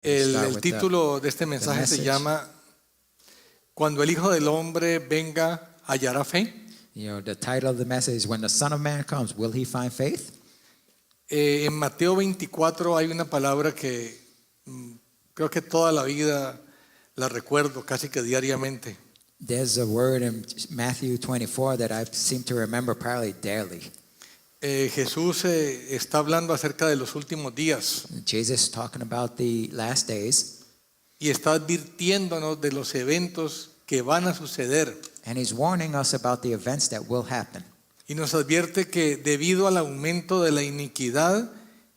El título de este mensaje se llama Cuando el Hijo del Hombre venga, ¿hallará fe? The title of the message is When the Son of Man comes, will he find faith? En Mateo 24 hay una palabra que creo que toda la vida la recuerdo casi que diariamente. There's a word in Matthew 24 that I seem to remember probably daily. Jesús está hablando acerca de los últimos días Jesus is talking about the last days, y está advirtiéndonos de los eventos que van a suceder. and he's warning us about the events that will happen. Y nos advierte que debido al aumento de la iniquidad,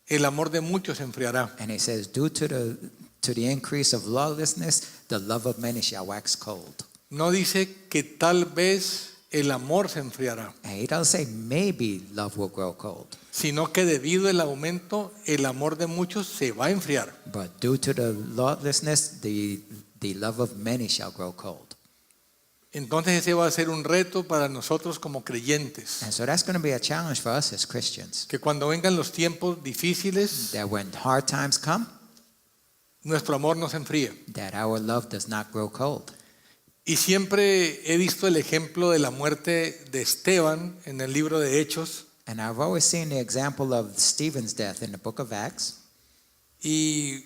el amor de muchos se enfriará. And he says, due to the increase of lawlessness, the love of many shall wax cold. No dice que tal vez el amor se enfriará, And he doesn't say maybe love will grow cold, sino que debido al aumento, el amor de muchos se va a enfriar. but due to the lawlessness, the love of many shall grow cold. Entonces ese va a ser un reto para nosotros como creyentes, And so that's going to be a challenge for us as Christians, que cuando vengan los tiempos difíciles, that when hard times come, nuestro amor no se enfríe. that our love does not grow cold. Y siempre he visto el ejemplo de la muerte de Esteban en el libro de Hechos, And I've always seen the example of Stephen's death in the book of Acts. y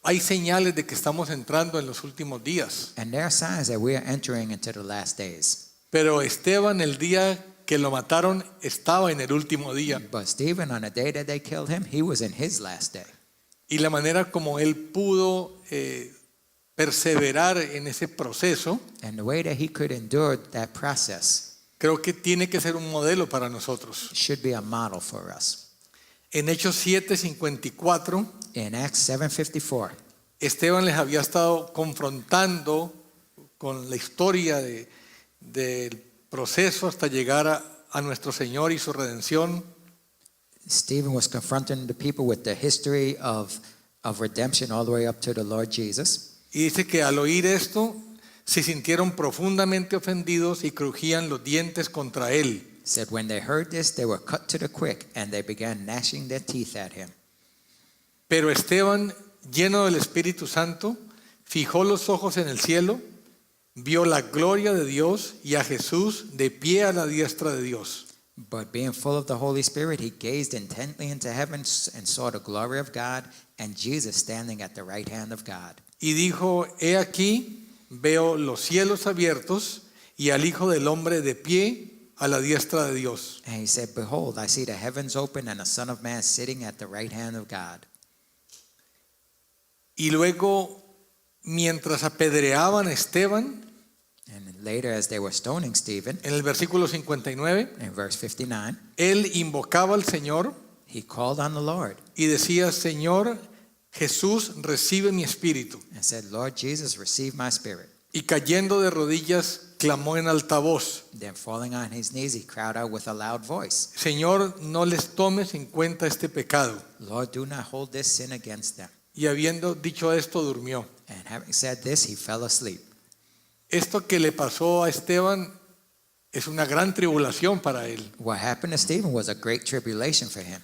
hay señales de que estamos entrando en los últimos días. And there are signs that we are entering into the last days. Pero Esteban, el día que lo mataron, estaba en el último día. But Stephen, on the day that they killed him, he was in his last day. Y la manera como él pudo perseverar en ese proceso, And the way that he could endure that process creo que tiene que ser un modelo para nosotros. should be a model for us. En Hechos 7:54, In Acts 7:54, Esteban les había estado confrontando con la historia del proceso hasta llegar a nuestro Señor y su redención. Stephen was confronting the people with the history of redemption all the way up to the Lord Jesus. Y dice que al oír esto, se sintieron profundamente ofendidos y crujían los dientes contra él. Said when they heard this, they were cut to the quick, and they began gnashing their teeth at him. Pero Esteban, lleno del Espíritu Santo, fijó los ojos en el cielo, vio la gloria de Dios y a Jesús de pie a la diestra de Dios. But being full of the Holy Spirit, he gazed intently into heaven and saw the glory of God and Jesus standing at the right hand of God. Y dijo, he aquí, veo los cielos abiertos y al Hijo del Hombre de pie a la diestra de Dios. And he said, behold, I see the heavens open and the Son of Man sitting at the right hand of God. Y luego, mientras apedreaban a Esteban, And later, as they were stoning Stephen, en el versículo 59, in verse 59, él invocaba al Señor he called on the Lord y decía, Señor Jesús, recibe mi espíritu. and said, Lord Jesus, receive my spirit. Y cayendo de rodillas, clamó en alta voz, Then falling on his knees, he cried out with a loud voice, Señor, no les tomes en cuenta este pecado. Lord, do not hold this sin against them. Y habiendo dicho esto, durmió. And having said this, he fell asleep. Esto que le pasó a Esteban es una gran tribulación para él. What happened to Stephen was a great tribulation for him.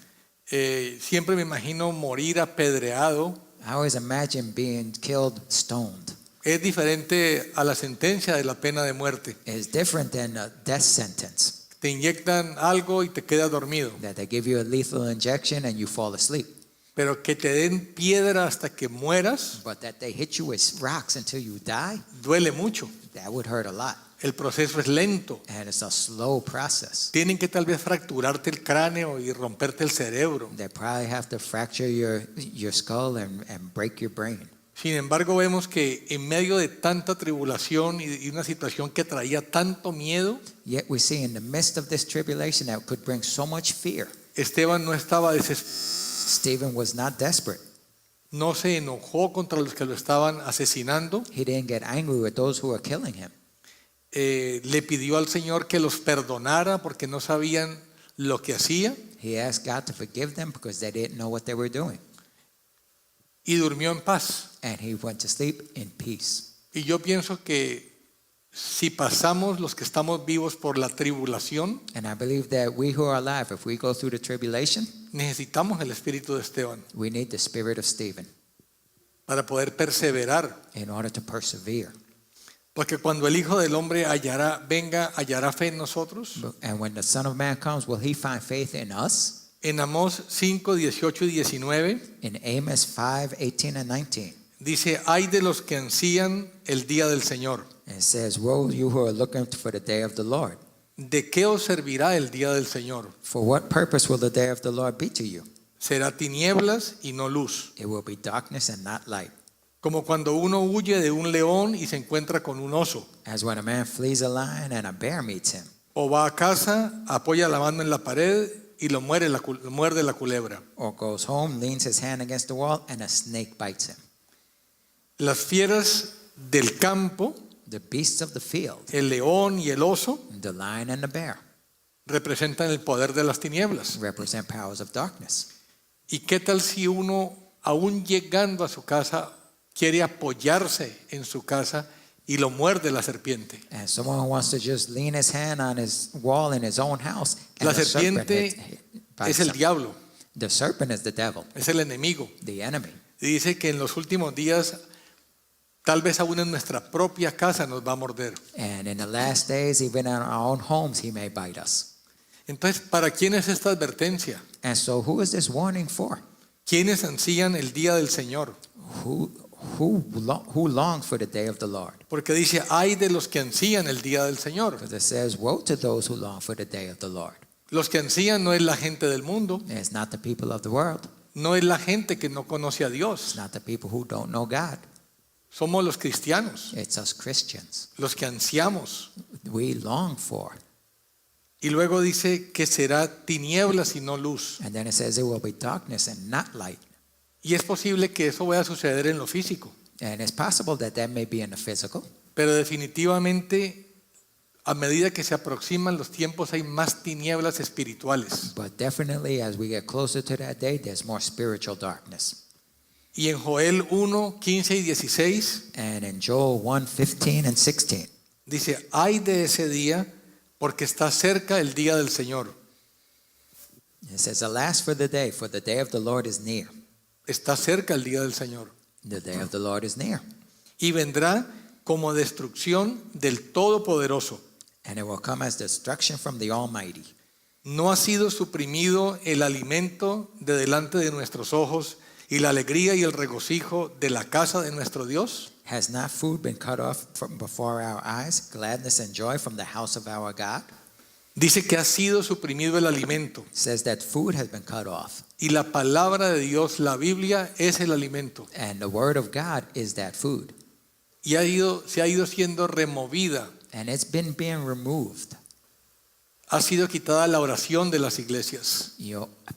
Siempre me imagino morir apedreado. I always imagine being killed stoned. Es diferente a la sentencia de la pena de muerte. It's different than a death sentence, Te inyectan algo y te quedas dormido. that they give you a lethal injection and you fall asleep. Pero que te den piedra hasta que mueras, But that they hit you with rocks until you die, duele mucho. that would hurt a lot. El proceso es lento. And it's a slow process. Tienen que tal vez fracturarte el cráneo y romperte el cerebro. They probably have to fracture your skull and break your brain. Sin embargo, vemos que en medio de tanta tribulación y una situación que traía tanto miedo, Yet we see in the midst of this tribulation that could bring so much fear, Esteban no estaba desesperado, Stephen was not desperate. no se enojó contra los que lo estaban asesinando. He didn't get angry with those who were killing him. Le pidió al Señor que los perdonara porque no sabían lo que hacía He asked God to forgive them because they didn't know what they were doing. y durmió en paz. And he went to sleep in peace. Y yo pienso que si pasamos los que estamos vivos por la tribulación, And I believe that we who are alive, if we go through the tribulation, necesitamos el espíritu de Esteban. we need the spirit of Stephen. para poder perseverar. in order to persevere. Porque cuando el Hijo del Hombre hallará fe en nosotros. And when the Son of Man comes, will he find faith in us? En Amós 5, 18 y 19 In Amos 5:18 and 19, dice, hay de los que ansían el día del Señor. and it says, "Woe you who are looking for the day of the Lord. ¿De qué os servirá el día del Señor? For what purpose will the day of the Lord be to you? Será tinieblas y no luz. It will be darkness and not light. Como cuando uno huye de un león y se encuentra con un oso. As when a man flees a lion and a bear meets him, O va a casa, apoya la mano en la pared y lo muerde la culebra. or goes home, leans his hand against the wall, and a snake bites him." Las fieras del campo, The beasts of the field, el león y el oso, the lion and the bear, representan el poder de las tinieblas. represent powers of darkness. ¿Y qué tal si uno, aún llegando a su casa, quiere apoyarse en su casa y lo muerde la serpiente? And someone wants to just lean his hand on his wall in his own house, and La the serpent serpiente bites es el him. diablo, The serpent is the devil, es el enemigo. the enemy. Y dice que en los últimos días, tal vez aún en nuestra propia casa nos va a morder. And in the last days, even in our own homes, he may bite us. Entonces, ¿para quién es esta advertencia? And so, who is this warning for? ¿Quiénes ansían el día del Señor? Who longs for the day of the Lord? Porque dice, hay de los que ansían el día del Señor. Because it says, "Woe to those who long for the day of the Lord." Los que ansían no es la gente del mundo, It's not the people of the world. no es la gente que no conoce a It's Dios. not the people who don't know God. Somos los cristianos, It's us Christians. los que ansiamos. We long for. Y luego dice que será tinieblas y no luz. And then it says it will be darkness and not light. Y es posible que eso vaya a suceder en lo físico. And it's possible that that may be in the physical. Pero definitivamente, a medida que se aproximan los tiempos, hay más tinieblas espirituales. But definitely, as we get closer to that day, there's more spiritual darkness. Y en Joel 1, 15 y 16 And in Joel 1:15 and 16, dice, ay de ese día, porque está cerca el día del Señor. it says, "Alas for the day of the Lord is near. Está cerca el día del Señor. The day of the Lord is near. Y vendrá como destrucción del Todopoderoso. And it will come as destruction from the Almighty. No ha sido suprimido el alimento de delante de nuestros ojos y la alegría y el regocijo de la casa de nuestro Dios. Has not food been cut off from before our eyes, gladness and joy from the house of our God?" Dice que ha sido suprimido el alimento. It says that food has been cut off. Y la palabra de Dios, la Biblia, es el alimento. And the word of God is that food. Y se ha ido siendo removida. And it's been being removed. Ha sido quitada la oración de las iglesias,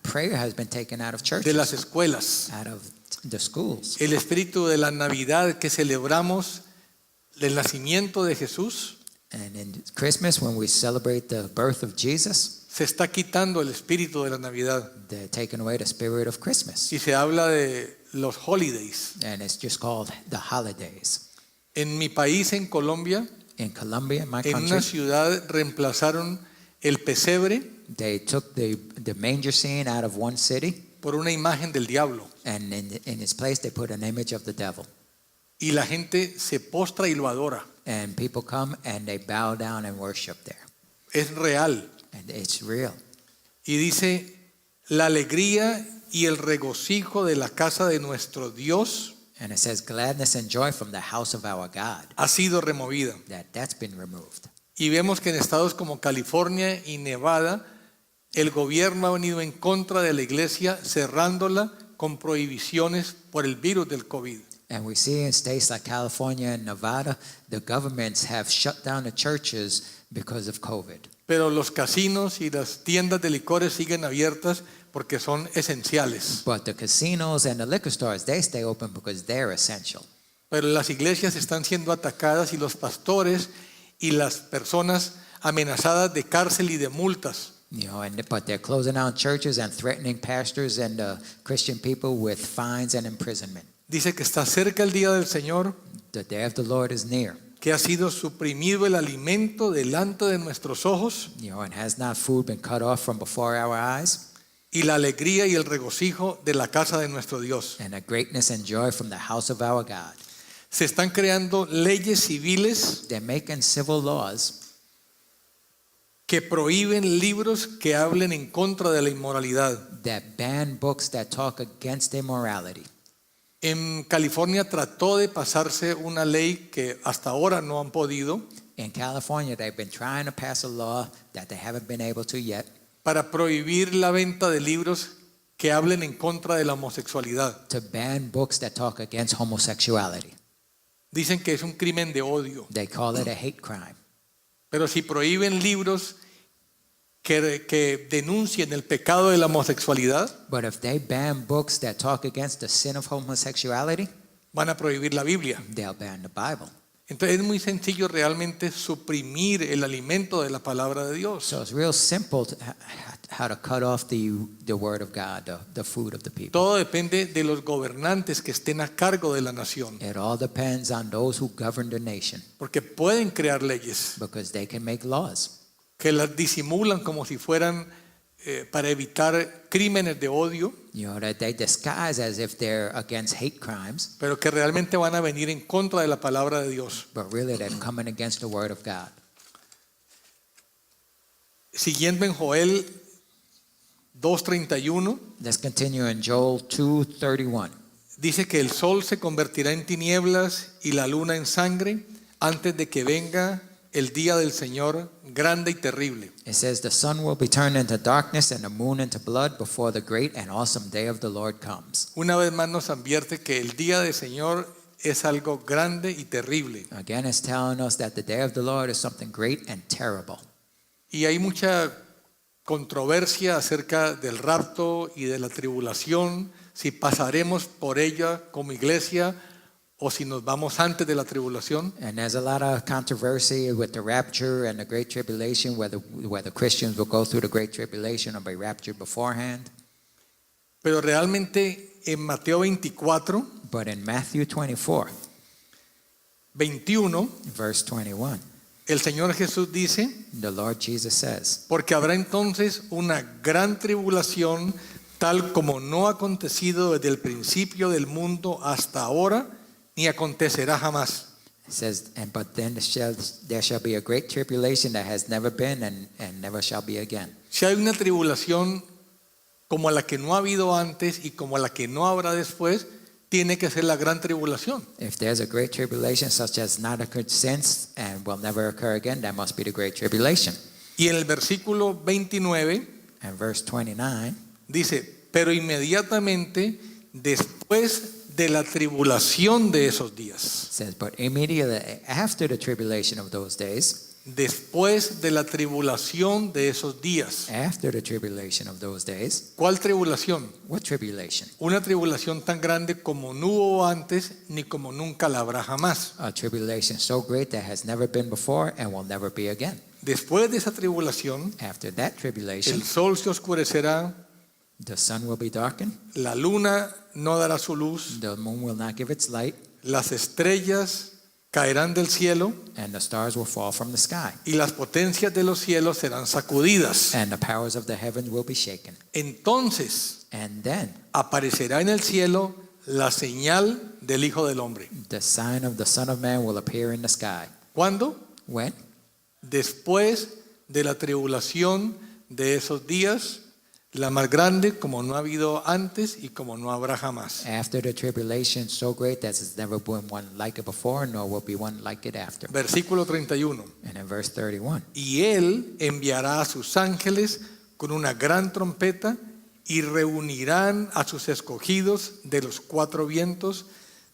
Prayer has been taken out of de churches, las escuelas. out of the schools. El espíritu de la Navidad que celebramos, del nacimiento de Jesús, And in Christmas, when we celebrate the birth of Jesus, se está quitando el espíritu de la Navidad. they're taking away the spirit of Christmas. Y se habla de los holidays. And it's just called the holidays. En mi país, en Colombia, In Colombia, my en una country, ciudad reemplazaron el pesebre they took the manger scene out of one city, por una imagen del diablo. and in its place they put an image of the devil. Y la gente se postra y lo adora. And people come and they bow down and worship there. Es real. And it's real. Y dice, la alegría y el regocijo de la casa de nuestro Dios And it says gladness and joy from the house of our God. ha sido removida. That's been removed. Y vemos que en estados como California y Nevada, el gobierno ha venido en contra de la iglesia, cerrándola con prohibiciones por el virus del COVID. And we see in states like California and Nevada, the governments have shut down the churches because of COVID. Pero los casinos y las tiendas de licores siguen abiertas porque son esenciales. But the casinos and the liquor stores, they stay open because they're essential. Pero las iglesias están siendo atacadas y los pastores y las personas amenazadas de cárcel y de multas. But they're closing down churches and threatening pastors and Christian people with fines and imprisonment. Dice que está cerca el día del Señor, The day of the Lord is near. que ha sido suprimido el alimento delante de nuestros ojos And has not food been cut off from before our eyes? y la alegría y el regocijo de la casa de nuestro Dios. and a greatness and joy from the house of our God. Se están creando leyes civiles They're making civil laws que prohíben libros que hablen en contra de la inmoralidad. that ban books that talk against immorality. En California trató de pasarse una ley que hasta ahora no han podido In California, they've been trying to pass a law that they haven't been able to yet para prohibir la venta de libros que hablen en contra de la homosexualidad. to ban books that talk against homosexuality. Dicen que es un crimen de odio, They call it a hate crime. pero si prohíben libros que denuncien el pecado de la homosexualidad, But if they ban books that talk against the sin of homosexuality, van a prohibir la Biblia. they'll ban the Bible. Entonces es muy sencillo realmente suprimir el alimento de la palabra de Dios. So it's real simple how to cut off the word of God, the food of the people. Todo depende de los gobernantes que estén a cargo de la nación, It all depends on those who govern the nation porque pueden crear leyes because they can make laws que las disimulan como si fueran para evitar crímenes de odio, that they disguise as if they're against hate crimes, pero que realmente van a venir en contra de la palabra de Dios. but really they're coming against the word of God. Siguiendo en Joel 2:31, Let's continue in Joel 2:31. dice que el sol se convertirá en tinieblas y la luna en sangre antes de que venga el día del Señor grande y terrible. It says, the sun will be turned into darkness and the moon into blood before the great and awesome day of the Lord comes. Una vez más nos advierte que el día del Señor es algo grande y terrible. Again, it's telling us that the day of the Lord is something great and terrible. Y hay mucha controversia acerca del rapto y de la tribulación, si pasaremos por ella como iglesia o si nos vamos antes de la tribulación. And there's a lot of controversy with the rapture and the great tribulation, whether Christians will go through the great tribulation or be raptured beforehand. Pero realmente en Mateo 24, But in Matthew 24, 21, verse 21, el Señor Jesús dice, the Lord Jesus says, porque habrá entonces una gran tribulación tal como no ha acontecido desde el principio del mundo hasta ahora, ni acontecerá jamás. it says, but then there shall be a great tribulation that has never been and never shall be again. Si hay una tribulación como la que no ha habido antes y como la que no habrá después, tiene que ser la gran tribulación. If there's a great tribulation such as not occurred since and will never occur again, that must be the great tribulation. Y en el versículo 29 And verse 29, dice, pero inmediatamente después de la tribulación de esos días, says, but immediately after the tribulation of those days, después de la tribulación de esos días. after the tribulation of those days, ¿Cuál tribulación? what tribulation? Una tribulación tan grande como no hubo antes ni como nunca la habrá jamás. A tribulation so great that has never been before and will never be again. Después de esa tribulación, After that tribulation, el sol se oscurecerá, the sun will be darkened, la luna no dará su luz, the moon will not give its light, las estrellas caerán del cielo and the stars will fall from the sky, y las potencias de los cielos serán sacudidas. and the powers of the heavens will be shaken. Entonces And then aparecerá en el cielo la señal del Hijo del Hombre. the sign of the Son of Man will appear in the sky. ¿Cuándo? When? Después de la tribulación de esos días, la más grande como no ha habido antes y como no habrá jamás. After the tribulation so great that there's never been one like it before, nor will be one like it after. Versículo 31. And in verse 31, Y él enviará a sus ángeles con una gran trompeta y reunirán a sus escogidos de los cuatro vientos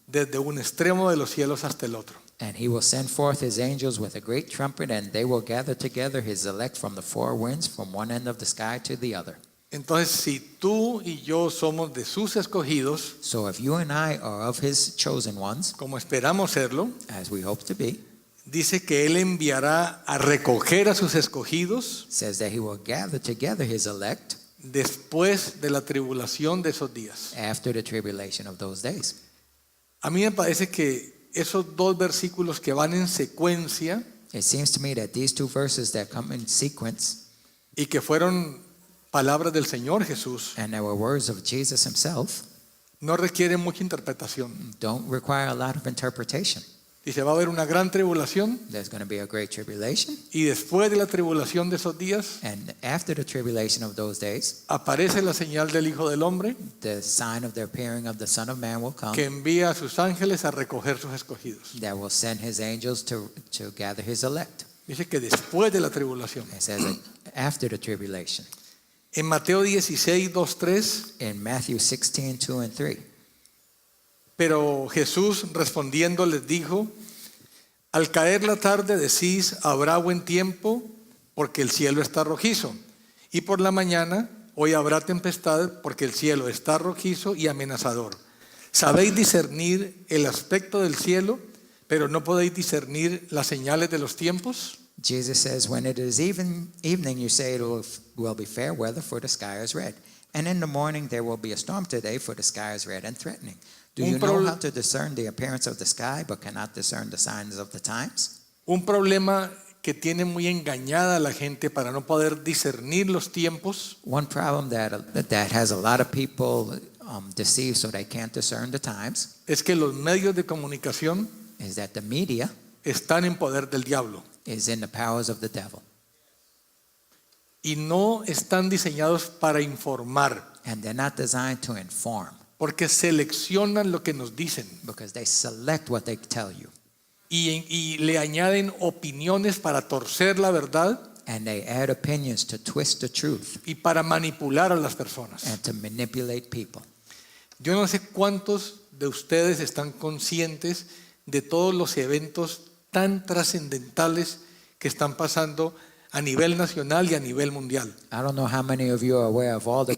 desde un extremo de los cielos hasta el otro. and he will send forth his angels with a great trumpet, and they will gather together his elect from the four winds, from one end of the sky to the other. Entonces, si tú y yo somos de sus escogidos, So if you and I are of his chosen ones, como esperamos serlo, as we hope to be, dice que él enviará a recoger a sus escogidos says that he will gather together his elect después de la tribulación de esos días. after the tribulation of those days. A mí me parece que esos dos versículos que van en secuencia It seems to me that these two verses that come in sequence y que fueron palabras del Señor Jesús and they were words of Jesus himself, no requieren mucha interpretación. don't require a lot of interpretation. Dice, va a haber una gran tribulación There's going to be a great tribulation, y después de la tribulación de esos días and after the tribulation of those days, aparece la señal del Hijo del Hombre the sign of the appearing of the Son of Man will come, que envía a sus ángeles a recoger sus escogidos. that will send his angels to gather his elect. Dice que después de la tribulación. It says that after the tribulation. En Mateo 16, 2, 3, In Matthew 16, 2 and 3. pero Jesús respondiendo les dijo, al caer la tarde decís, habrá buen tiempo porque el cielo está rojizo. Y por la mañana, hoy habrá tempestad porque el cielo está rojizo y amenazador. Sabéis discernir el aspecto del cielo, pero no podéis discernir las señales de los tiempos. Jesus says, when it is evening, you say it will be fair weather, for the sky is red. And in the morning there will be a storm today, for the sky is red and threatening. Do you know how to discern the appearance of the sky, but cannot discern the signs of the times? Un problema que tiene muy engañada a la gente para no poder discernir los tiempos One problem that has a lot of people deceived so they can't discern the times es que los medios de comunicación is that the media están en poder del diablo is in the powers of the devil. y no están diseñados para informar, And they're not designed to inform, porque seleccionan lo que nos dicen because they select what they tell you. y le añaden opiniones para torcer la verdad And they add opinions to twist the truth y para manipular a las personas. and to manipulate people. Yo no sé cuántos de ustedes están conscientes de todos los eventos tan trascendentales que están pasando a nivel nacional y a nivel mundial. I don't know how many of you are aware of all the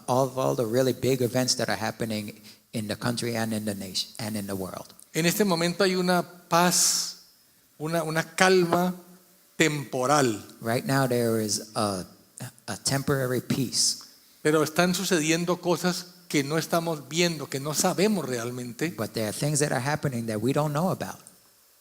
all the really big events that are happening in the country and in the nation and in the world. En este momento hay una paz, una calma temporal, Right now there is a temporary peace, pero están sucediendo cosas que no estamos viendo, que no sabemos realmente, but there are things that are happening that we don't know about.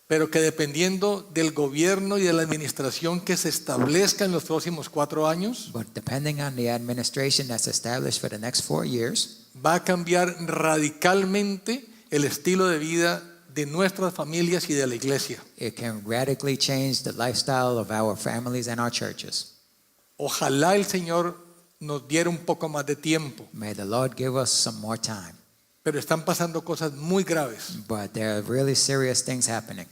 pero que dependiendo del gobierno y de la administración que se establezca en los próximos 4 años, But depending on the administration that's established for the next 4 years, va a cambiar radicalmente el estilo de vida de nuestras familias y de la iglesia. it can radically change the lifestyle of our families and our churches. Ojalá el Señor nos diera un poco más de tiempo, May the Lord give us some more time. pero están pasando cosas muy graves But there are really serious things happening,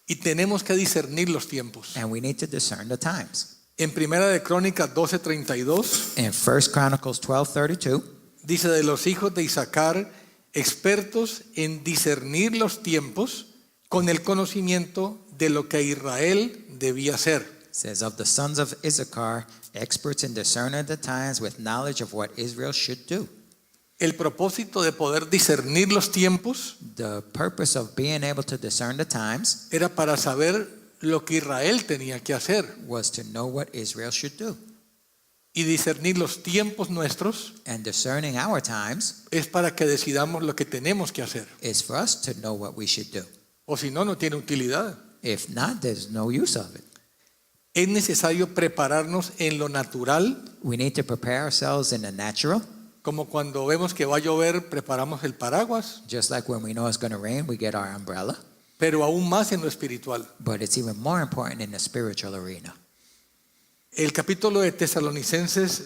y tenemos que discernir los tiempos. and we need to discern the times. En Primera de Crónicas 12:32 In 1 Chronicles 12:32, dice de los hijos de Isaacar, expertos en discernir los tiempos con el conocimiento de lo que Israel debía hacer. says, of the sons of Issachar, experts in discerning the times with knowledge of what Israel should do. El propósito de poder discernir los tiempos The purpose of being able to discern the times era para saber lo que Israel tenía que hacer, was to know what Israel should do. y discernir los tiempos nuestros And discerning our times es para que decidamos lo que tenemos que hacer, is for us to know what we should do. o si no, no tiene utilidad. If not, there's no use of it. Es necesario prepararnos en lo natural, We need to prepare ourselves in the natural, como cuando vemos que va a llover, preparamos el paraguas, just like when we know it's going to rain, we get our umbrella. pero aún más en lo espiritual. But it's even more important in the spiritual arena. El capítulo de Tesalonicenses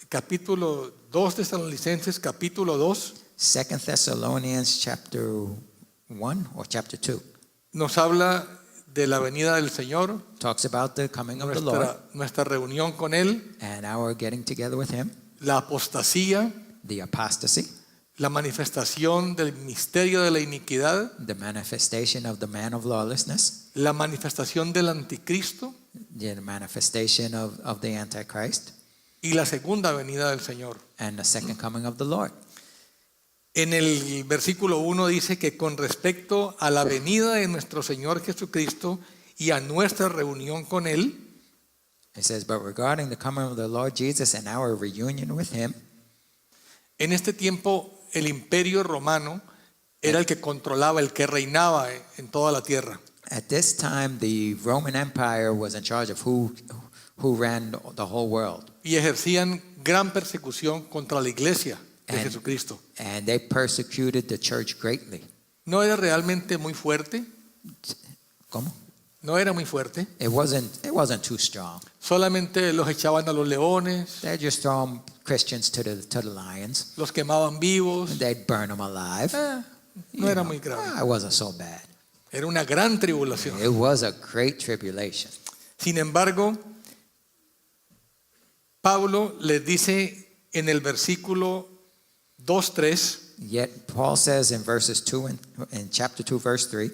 capítulo 2 Tesalonicenses, capítulo 2, 2 Thessalonians chapter 1 or chapter 2 nos habla de la venida del Señor, talks about the coming of the Lord nuestra reunión con Él, and our getting together with Him, la apostasía, the apostasy, la manifestación del misterio de la iniquidad, the manifestation of the man of lawlessness, la manifestación del anticristo the manifestation of the Antichrist, y la segunda venida del Señor. and the second coming of the Lord. En el versículo 1 dice que con respecto a la venida de nuestro Señor Jesucristo y a nuestra reunión con Él, It says, but regarding the coming of the Lord Jesus and our reunion with Him, en este tiempo el imperio romano era el que controlaba, el que reinaba en toda la tierra. At this time, the Roman Empire was in charge of who ran the whole world. Y ejercían gran persecución contra la iglesia de And- Jesucristo. And they persecuted the church greatly. No era realmente muy fuerte, ¿Cómo? no era muy fuerte. It wasn't too strong. Solamente los echaban a los leones, They just throw Christians to the lions. los quemaban vivos. They'd burn them alive. No era muy grave. It wasn't so bad. Era una gran tribulación. It was a great tribulation. Sin embargo, Pablo les dice en el versículo 2:3 Yet Paul says in in chapter 2, verse 3,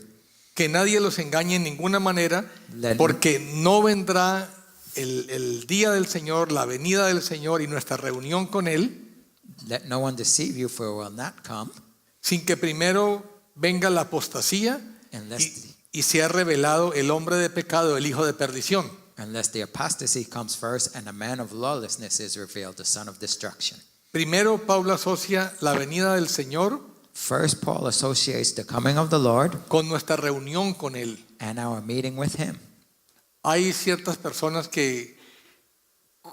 que nadie los engañe en ninguna manera, Let- porque no vendrá el día del Señor, la venida del Señor y nuestra reunión con Él, let no one deceive you, for it will not come sin que primero venga la apostasía unless y sea revelado el hombre de pecado, el hijo de perdición. the apostasy comes first and the man of lawlessness is revealed, the son of destruction. Primero Pablo asocia la venida del Señor First, Paul associates the coming of the Lord con nuestra reunión con Él. and our meeting with him. Hay ciertas personas que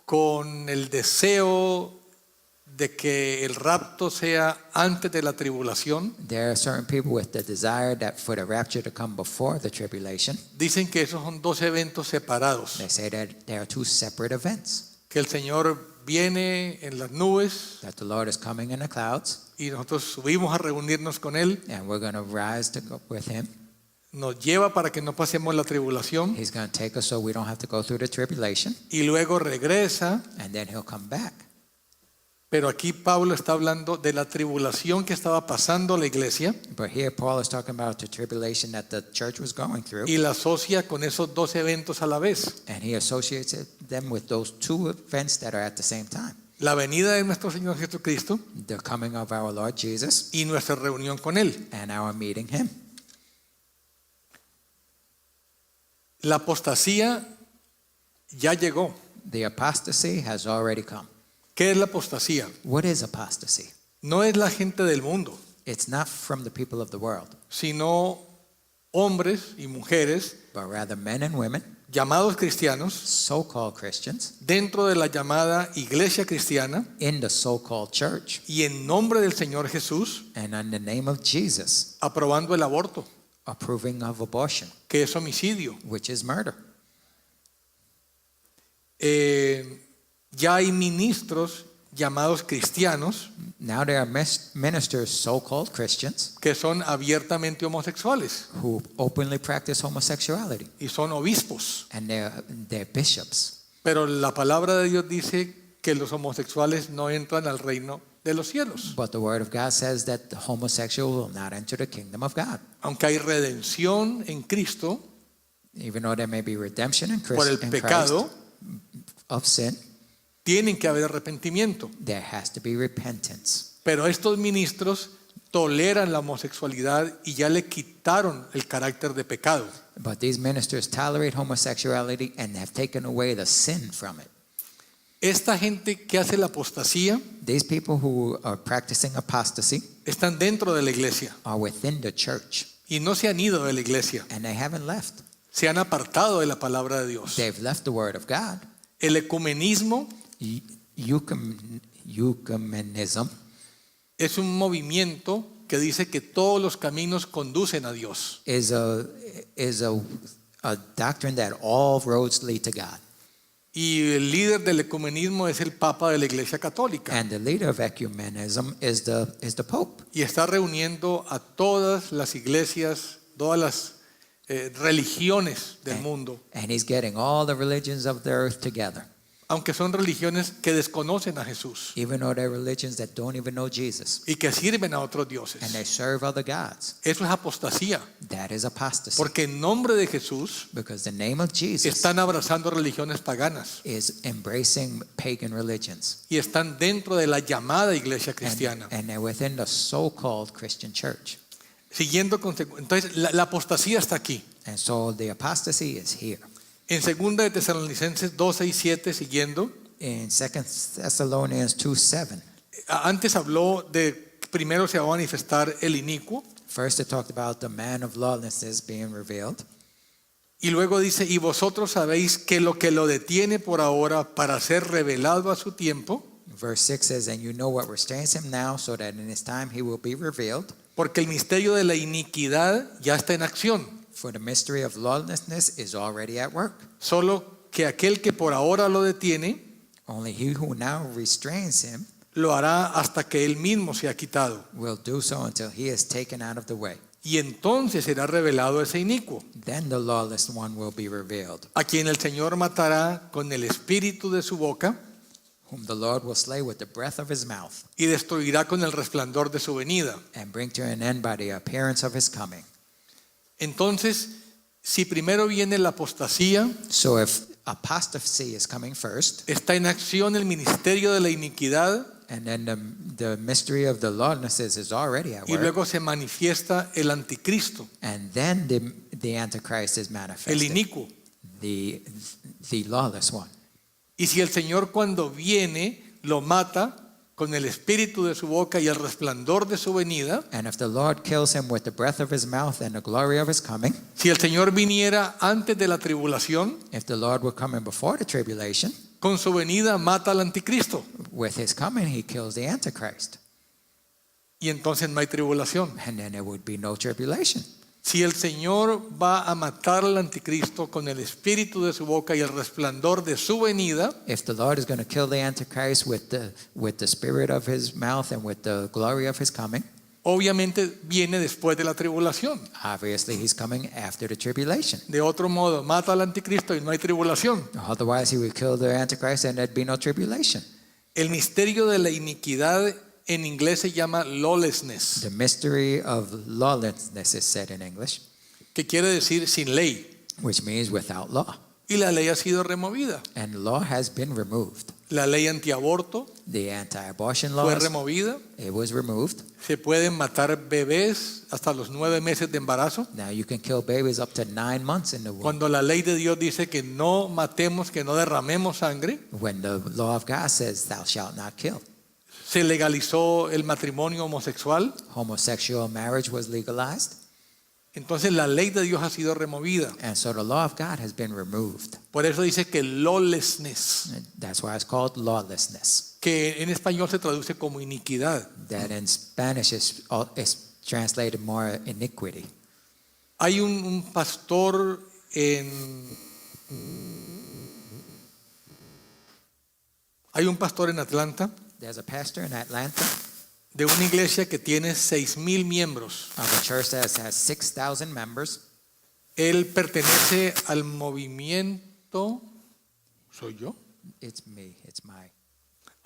con el deseo de que el rapto sea antes de la tribulación, There are certain people with the desire that for the rapture to come before the tribulation. dicen que esos son dos eventos separados, They say that there are two separate events, que el Señor viene en las nubes that the Lord is coming in the clouds y nosotros subimos a reunirnos con Él, and we're going to rise to go with him. nos lleva para que no pasemos la tribulación He's going to take us so we don't have to go through the tribulation, y luego regresa. and then he'll come back. Pero aquí Pablo está hablando de la tribulación que estaba pasando la iglesia But here Paul is talking about the tribulation that the church was going through, y la asocia con esos dos eventos a la vez. and he associates them with those two events that are at the same time. La venida de nuestro Señor Jesucristo The coming of our Lord Jesus y nuestra reunión con Él. and our meeting him. La apostasía ya llegó. The apostasy has already come. ¿Qué es la apostasía? What is apostasy? No es la gente del mundo, It's not from the people of the world, sino hombres y mujeres but rather men and women, llamados cristianos so-called Christians, dentro de la llamada iglesia cristiana in the so-called church, y en nombre del Señor Jesús and in the name of Jesus, aprobando el aborto, approving of abortion, que es homicidio. which is murder. Ya hay ministros llamados cristianos Now there are ministers, so-called Christians, que son abiertamente homosexuales who openly practice homosexuality, y son obispos. and they're bishops. Pero la palabra de Dios dice que los homosexuales no entran al reino de los cielos. But the word of God says that the homosexual will not enter the kingdom of God. Aunque hay redención en Cristo Even though there may be redemption in por el Christ pecado, of sin, tienen que haber arrepentimiento. there has to be repentance. Pero estos ministros toleran la homosexualidad y ya le quitaron el carácter de pecado. But these ministers tolerate homosexuality and have taken away the sin from it. Esta gente que hace la apostasía These people who are practicing apostasy están dentro de la iglesia are within the church, y no se han ido de la iglesia. and they haven't left. Se han apartado de la palabra de Dios. They've left the word of God. El ecumenismo Ecumenism es un movimiento que dice que todos los caminos conducen a Dios. is a doctrine that all roads lead to God. Y el líder del ecumenismo es el Papa de la Iglesia Católica. And the leader of ecumenism is the Pope. Y está reuniendo a todas las iglesias, todas las religiones del mundo, And he's getting all the religions of the earth together, aunque son religiones que desconocen a Jesús even though they're religions that don't even know Jesus, y que sirven a otros and dioses. they serve other gods. Eso es apostasía, That is apostasy. porque en nombre de Jesús Because the name of Jesus están abrazando religiones paganas is embracing pagan religions. y están dentro de la llamada iglesia cristiana. And they're within the so-called Christian church. Siguiendo entonces la apostasía está aquí. And so the apostasy is here. En 2 de Tesalonicenses 2, 6, 7, siguiendo, In 2 Thessalonians 2:7, antes habló de primero se va a manifestar el inicuo first it talked about the man of lawlessness being revealed, Y luego dice, y vosotros sabéis que lo detiene por ahora para ser revelado a su tiempo, Verse 6 says, and you know what restrains him now, so that in his time he will be revealed. porque el misterio de la iniquidad ya está en acción. For the mystery of lawlessness is already at work. Solo que aquel que por ahora lo detiene, Only he who now restrains him lo hará hasta que él mismo sea quitado. will do so until he is taken out of the way. Y entonces será revelado ese inicuo, Then the lawless one will be revealed, a quien el Señor matará con el espíritu de su boca whom the Lord will slay with the breath of his mouth, y destruirá con el resplandor de su venida. and bring to an end by the appearance of his coming. Entonces, si primero viene la apostasía, So if apostasy is coming first, está en acción el ministerio de la iniquidad and then the mystery of the lawlessness is already at y work, luego se manifiesta el anticristo, and then the Antichrist is el manifested, inicuo. the lawless one. Y si el Señor cuando viene lo mata con el espíritu de su boca y el resplandor de su venida, And if the Lord kills him with the breath of his mouth and the glory of his coming, si el Señor viniera antes de la tribulación, if the Lord were coming before the tribulation, con su venida mata al anticristo with his coming he kills the Antichrist, y entonces no hay tribulación. and then there would be no tribulation. Si el Señor va a matar al anticristo con el espíritu de su boca y el resplandor de su venida, If the Lord is going to kill the Antichrist with the spirit of his mouth and with the glory of his coming, obviamente viene después de la tribulación. obviously he's coming after the tribulation. De otro modo, mata al anticristo y no hay tribulación. Otherwise he would kill the Antichrist and there'd be no tribulation. El misterio de la iniquidad en inglés se llama lawlessness, The mystery of lawlessness is said in English, que quiere decir sin ley. which means without law. Y la ley ha sido removida. And law has been removed. La ley antiaborto The anti-abortion fue laws, removida. it was removed. Se pueden matar bebés hasta los 9 meses de embarazo. Now you can kill babies up to 9 months in the womb. Cuando la ley de Dios dice que no matemos, que no derramemos sangre, When the law of God says, thou shalt not kill. se legalizó el matrimonio homosexual. Homosexual marriage was legalized. Entonces la ley de Dios ha sido removida. And so the law of God has been removed. Por eso dice que lawlessness, And that's why it's called lawlessness. que en español se traduce como iniquidad. That in Spanish is translated more iniquity. Hay un pastor en Atlanta There's a pastor in Atlanta de una iglesia que tiene 6,000 miembros. of a church that has 6,000 members. Él pertenece al movimiento, ¿soy yo? It's me, it's my.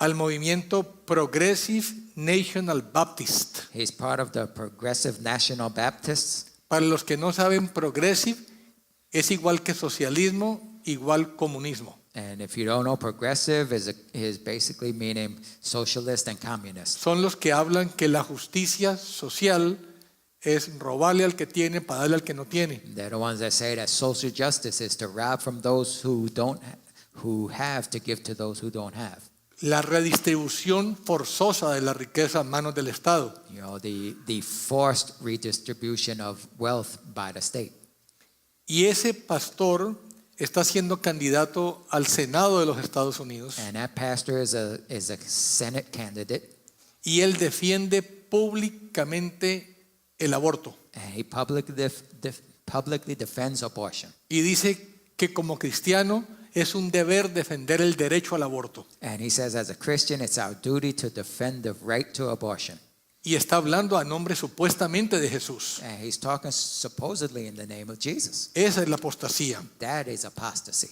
Al movimiento Progressive National Baptist. He's part of the Progressive National Baptists. Para los que no saben, progressive es igual que socialismo, igual comunismo. And if you don't know, progressive is basically meaning socialist and communist. Son los que hablan que la justicia social es robarle al que tiene para darle al que no tiene. They're the ones that say that social justice is to rob from those who have to give to those who don't have. La redistribución forzosa de la riqueza en manos del Estado. You know, the forced redistribution of wealth by the state. Y ese pastor está siendo candidato al Senado de los Estados Unidos And that pastor is a Senate candidate, y él defiende públicamente el aborto and he publicly defends abortion. y dice que como cristiano es un deber defender el derecho al aborto. And he says, as a Christian, it's our duty to defend the right to abortion. Y está hablando a nombre supuestamente de Jesús. And he's talking supposedly in the name of Jesus. Esa es la apostasía. That is apostasy.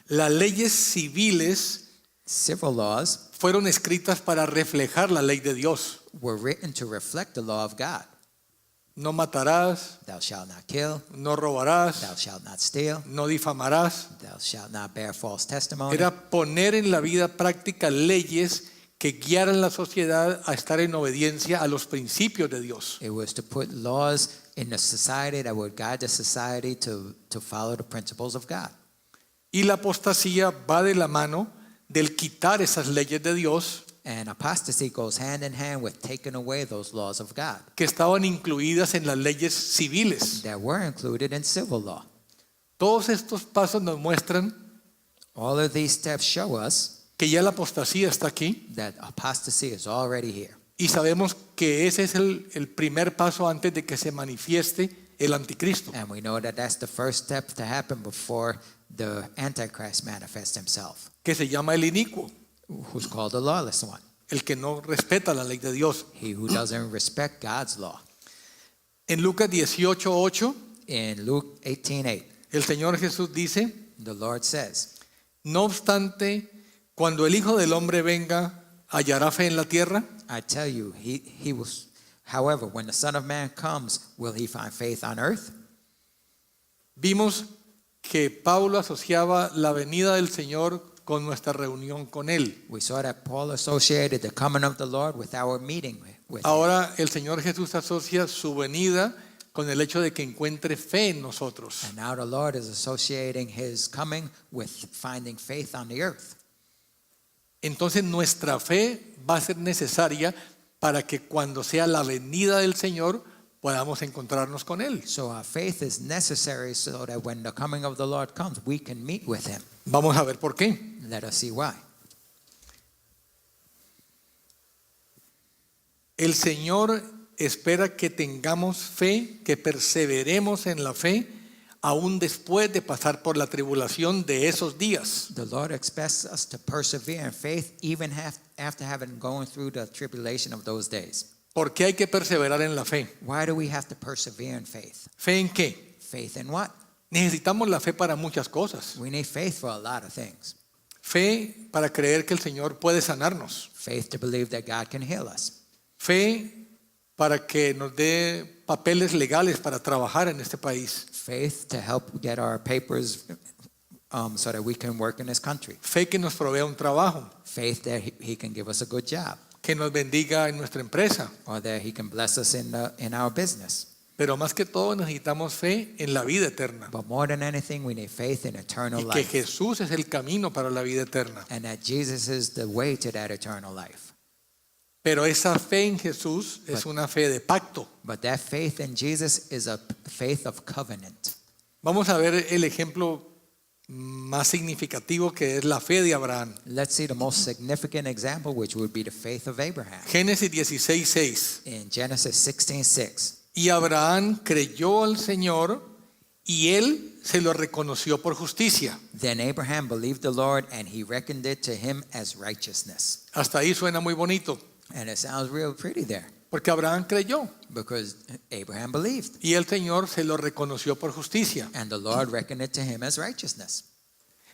Las leyes civiles Civil laws fueron escritas para reflejar la ley de Dios. were written to reflect the law of God. No matarás, Thou shalt not kill, no robarás, thou shalt not steal, no difamarás. thou shalt not bear false testimony. Era poner en la vida práctica leyes que guiaran la sociedad a estar en obediencia a los principios de Dios. It was to put laws in the society that would guide the society to follow the principles of God. Y la apostasía va de la mano del quitar esas leyes de Dios And apostasy goes hand in hand with taking away those laws of God que estaban incluidas en las leyes civiles. that were included in civil law. Todos estos pasos nos muestran All of these steps show us que ya la apostasía está aquí that apostasy is already here. y sabemos que ese es el primer paso antes de que se manifieste el anticristo. And we know that that's the first step to happen before the Antichrist manifests himself, Que se llama el inicuo, who's called the lawless one, el que no respeta la ley de Dios. he who doesn't respect God's law. En Lucas 18:8, In Luke 18:8, el Señor Jesús dice, the Lord says, no obstante, cuando el Hijo del Hombre venga, ¿hallará fe en la tierra? I tell you, he was, however, when the Son of Man comes, will he find faith on earth? Vimos que Pablo asociaba la venida del Señor con nuestra reunión con Él. We saw that Paul associated the coming of the Lord with our meeting with him. Ahora el Señor Jesús asocia su venida con el hecho de que encuentre fe en nosotros. And now the Lord is associating his coming with finding faith on the earth. Entonces nuestra fe va a ser necesaria para que cuando sea la venida del Señor podamos encontrarnos con Él. So our faith is necessary so that when the coming of the Lord comes, we can meet with him. Vamos a ver por qué. Let us see why. El Señor espera que tengamos fe, que perseveremos en la fe, aún después de pasar por la tribulación de esos días. The Lord expects us to persevere in faith even after having gone through the tribulation of those days. ¿Por qué hay que perseverar en la fe? Why do we have to persevere in faith? ¿Fe en qué? Faith in what? Necesitamos la fe para muchas cosas. We need faith for a lot of things. Fe para creer que el Señor puede sanarnos. Faith to believe that God can heal us. Fe para que nos dé papeles legales para trabajar en este país. Faith to help get our papers so that we can work in this country. Fe que nos provea un trabajo, Faith that he can give us a good job, que nos bendiga en nuestra empresa. or that he can bless us in our business. Pero más que todo necesitamos fe en la vida eterna. But more than anything, we need faith in eternal Y que life. Jesús es el camino para la vida eterna. And that Jesus is the way to that eternal life. Pero esa fe en Jesús es una fe de pacto. But that faith in Jesus is a faith of covenant. Vamos a ver el ejemplo más significativo que es la fe de Abraham. Let's see the most significant example, which would be the faith of Abraham. Génesis 16:6. In Genesis 16:6. Y Abraham creyó al Señor y él se lo reconoció por justicia. Then Abraham believed the Lord, and he reckoned it to him as righteousness. Hasta ahí suena muy bonito, And it sounds real pretty there, porque Abraham creyó because Abraham believed, y el Señor se lo reconoció por justicia. and the Lord reckoned it to him as righteousness.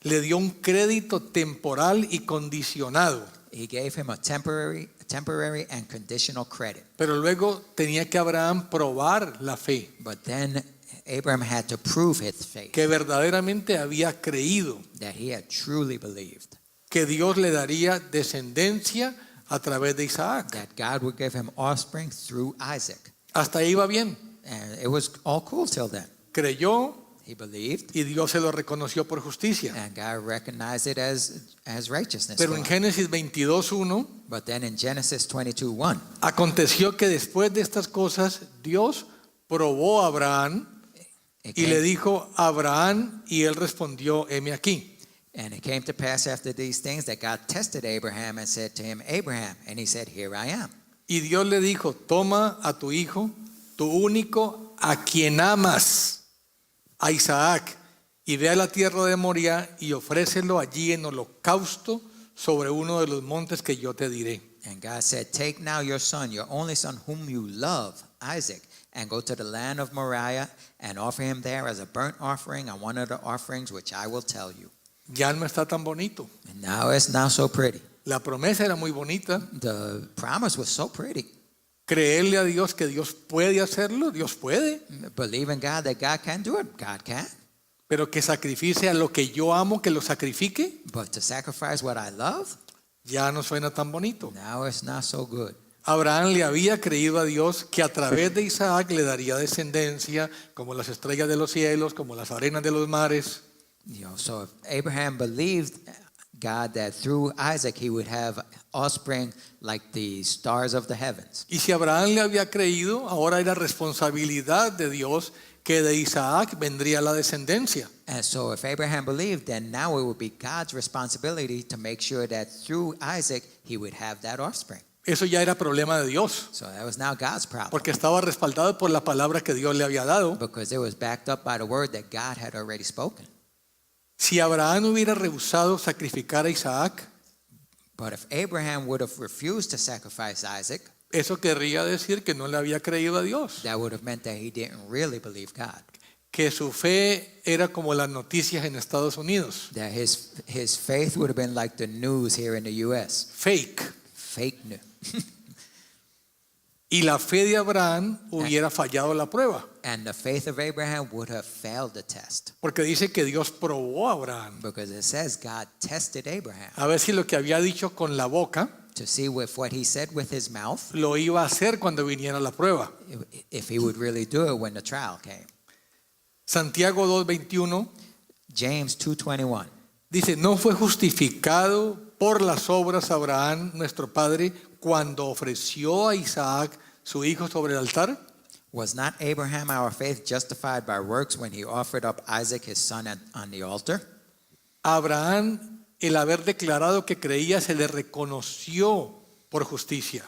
Le dio un crédito temporal y condicionado, He gave him a temporary and conditional credit. pero luego tenía que Abraham probar la fe, But then Abraham had to prove his faith, que verdaderamente había creído that he had truly believed, que Dios le daría descendencia a través de Isaac. that God would give him offspring through Isaac. Hasta ahí va bien. And it was all cool till then. Creyó He believed, y Dios se lo reconoció por justicia. and God recognized it as righteousness. Pero for en him. Génesis 22:1 But then in Genesis 22:1, aconteció que después de estas cosas Dios probó a Abraham it y le came, dijo Abraham y él respondió, heme aquí. and it came to pass after these things that God tested Abraham and said to him, Abraham, and he said, Here I am. Y Dios le dijo, toma a tu hijo, tu único, a quien amas, a Isaac, y ve a la tierra de Moria y ofrécelo allí en holocausto sobre uno de los montes que yo te diré. And God said, Take now your son, your only son, whom you love, Isaac, and go to the land of Moriah and offer him there as a burnt offering on one of the offerings which I will tell you. Ya no está tan bonito. And now it's not so pretty. La promesa era muy bonita. The promise was so pretty. Creerle a Dios que Dios puede hacerlo, Dios puede. Believe in God that God can do it, God can. Pero que sacrifice a lo que yo amo, que lo sacrifique, But to sacrifice what I love, ya no suena tan bonito. now it's not so good. Abraham le había creído a Dios que a través de Isaac le daría descendencia, como las estrellas de los cielos, como las arenas de los mares. So if Abraham believed God that through Isaac he would have offspring like the stars of the heavens. Y si Abraham le había creído, ahora era responsabilidad de Dios que de Isaac vendría la descendencia. And so if Abraham believed, then now it would be God's responsibility to make sure that through Isaac he would have that offspring. Eso ya era problema de Dios, So that was now God's problem porque estaba respaldado por la palabra que Dios le había dado. because it was backed up by the word that God had already spoken. Si Abraham hubiera rehusado sacrificar a Isaac, But if Abraham would have refused to sacrifice Isaac, eso querría decir que no le había creído a Dios, that would have meant that he didn't really believe God. que su fe era como las noticias en Estados Unidos, That his faith would have been like the news here in the U.S. fake. Fake news. Y la fe de Abraham hubiera fallado la prueba, And the faith of Abraham would have failed the test. porque dice que Dios probó a Abraham Because it says God tested Abraham a ver si lo que había dicho con la boca to see if what he said with his mouth, lo iba a hacer cuando viniera la prueba. if he would really do it when the trial came. Santiago 2:21 James 2:21. dice, ¿no fue justificado por las obras Abraham, nuestro padre, cuando ofreció a Isaac, su hijo, sobre el altar? Was not Abraham our faith justified by works when he offered up Isaac his son on the altar? A Abraham, el haber declarado que creía, se le reconoció por justicia.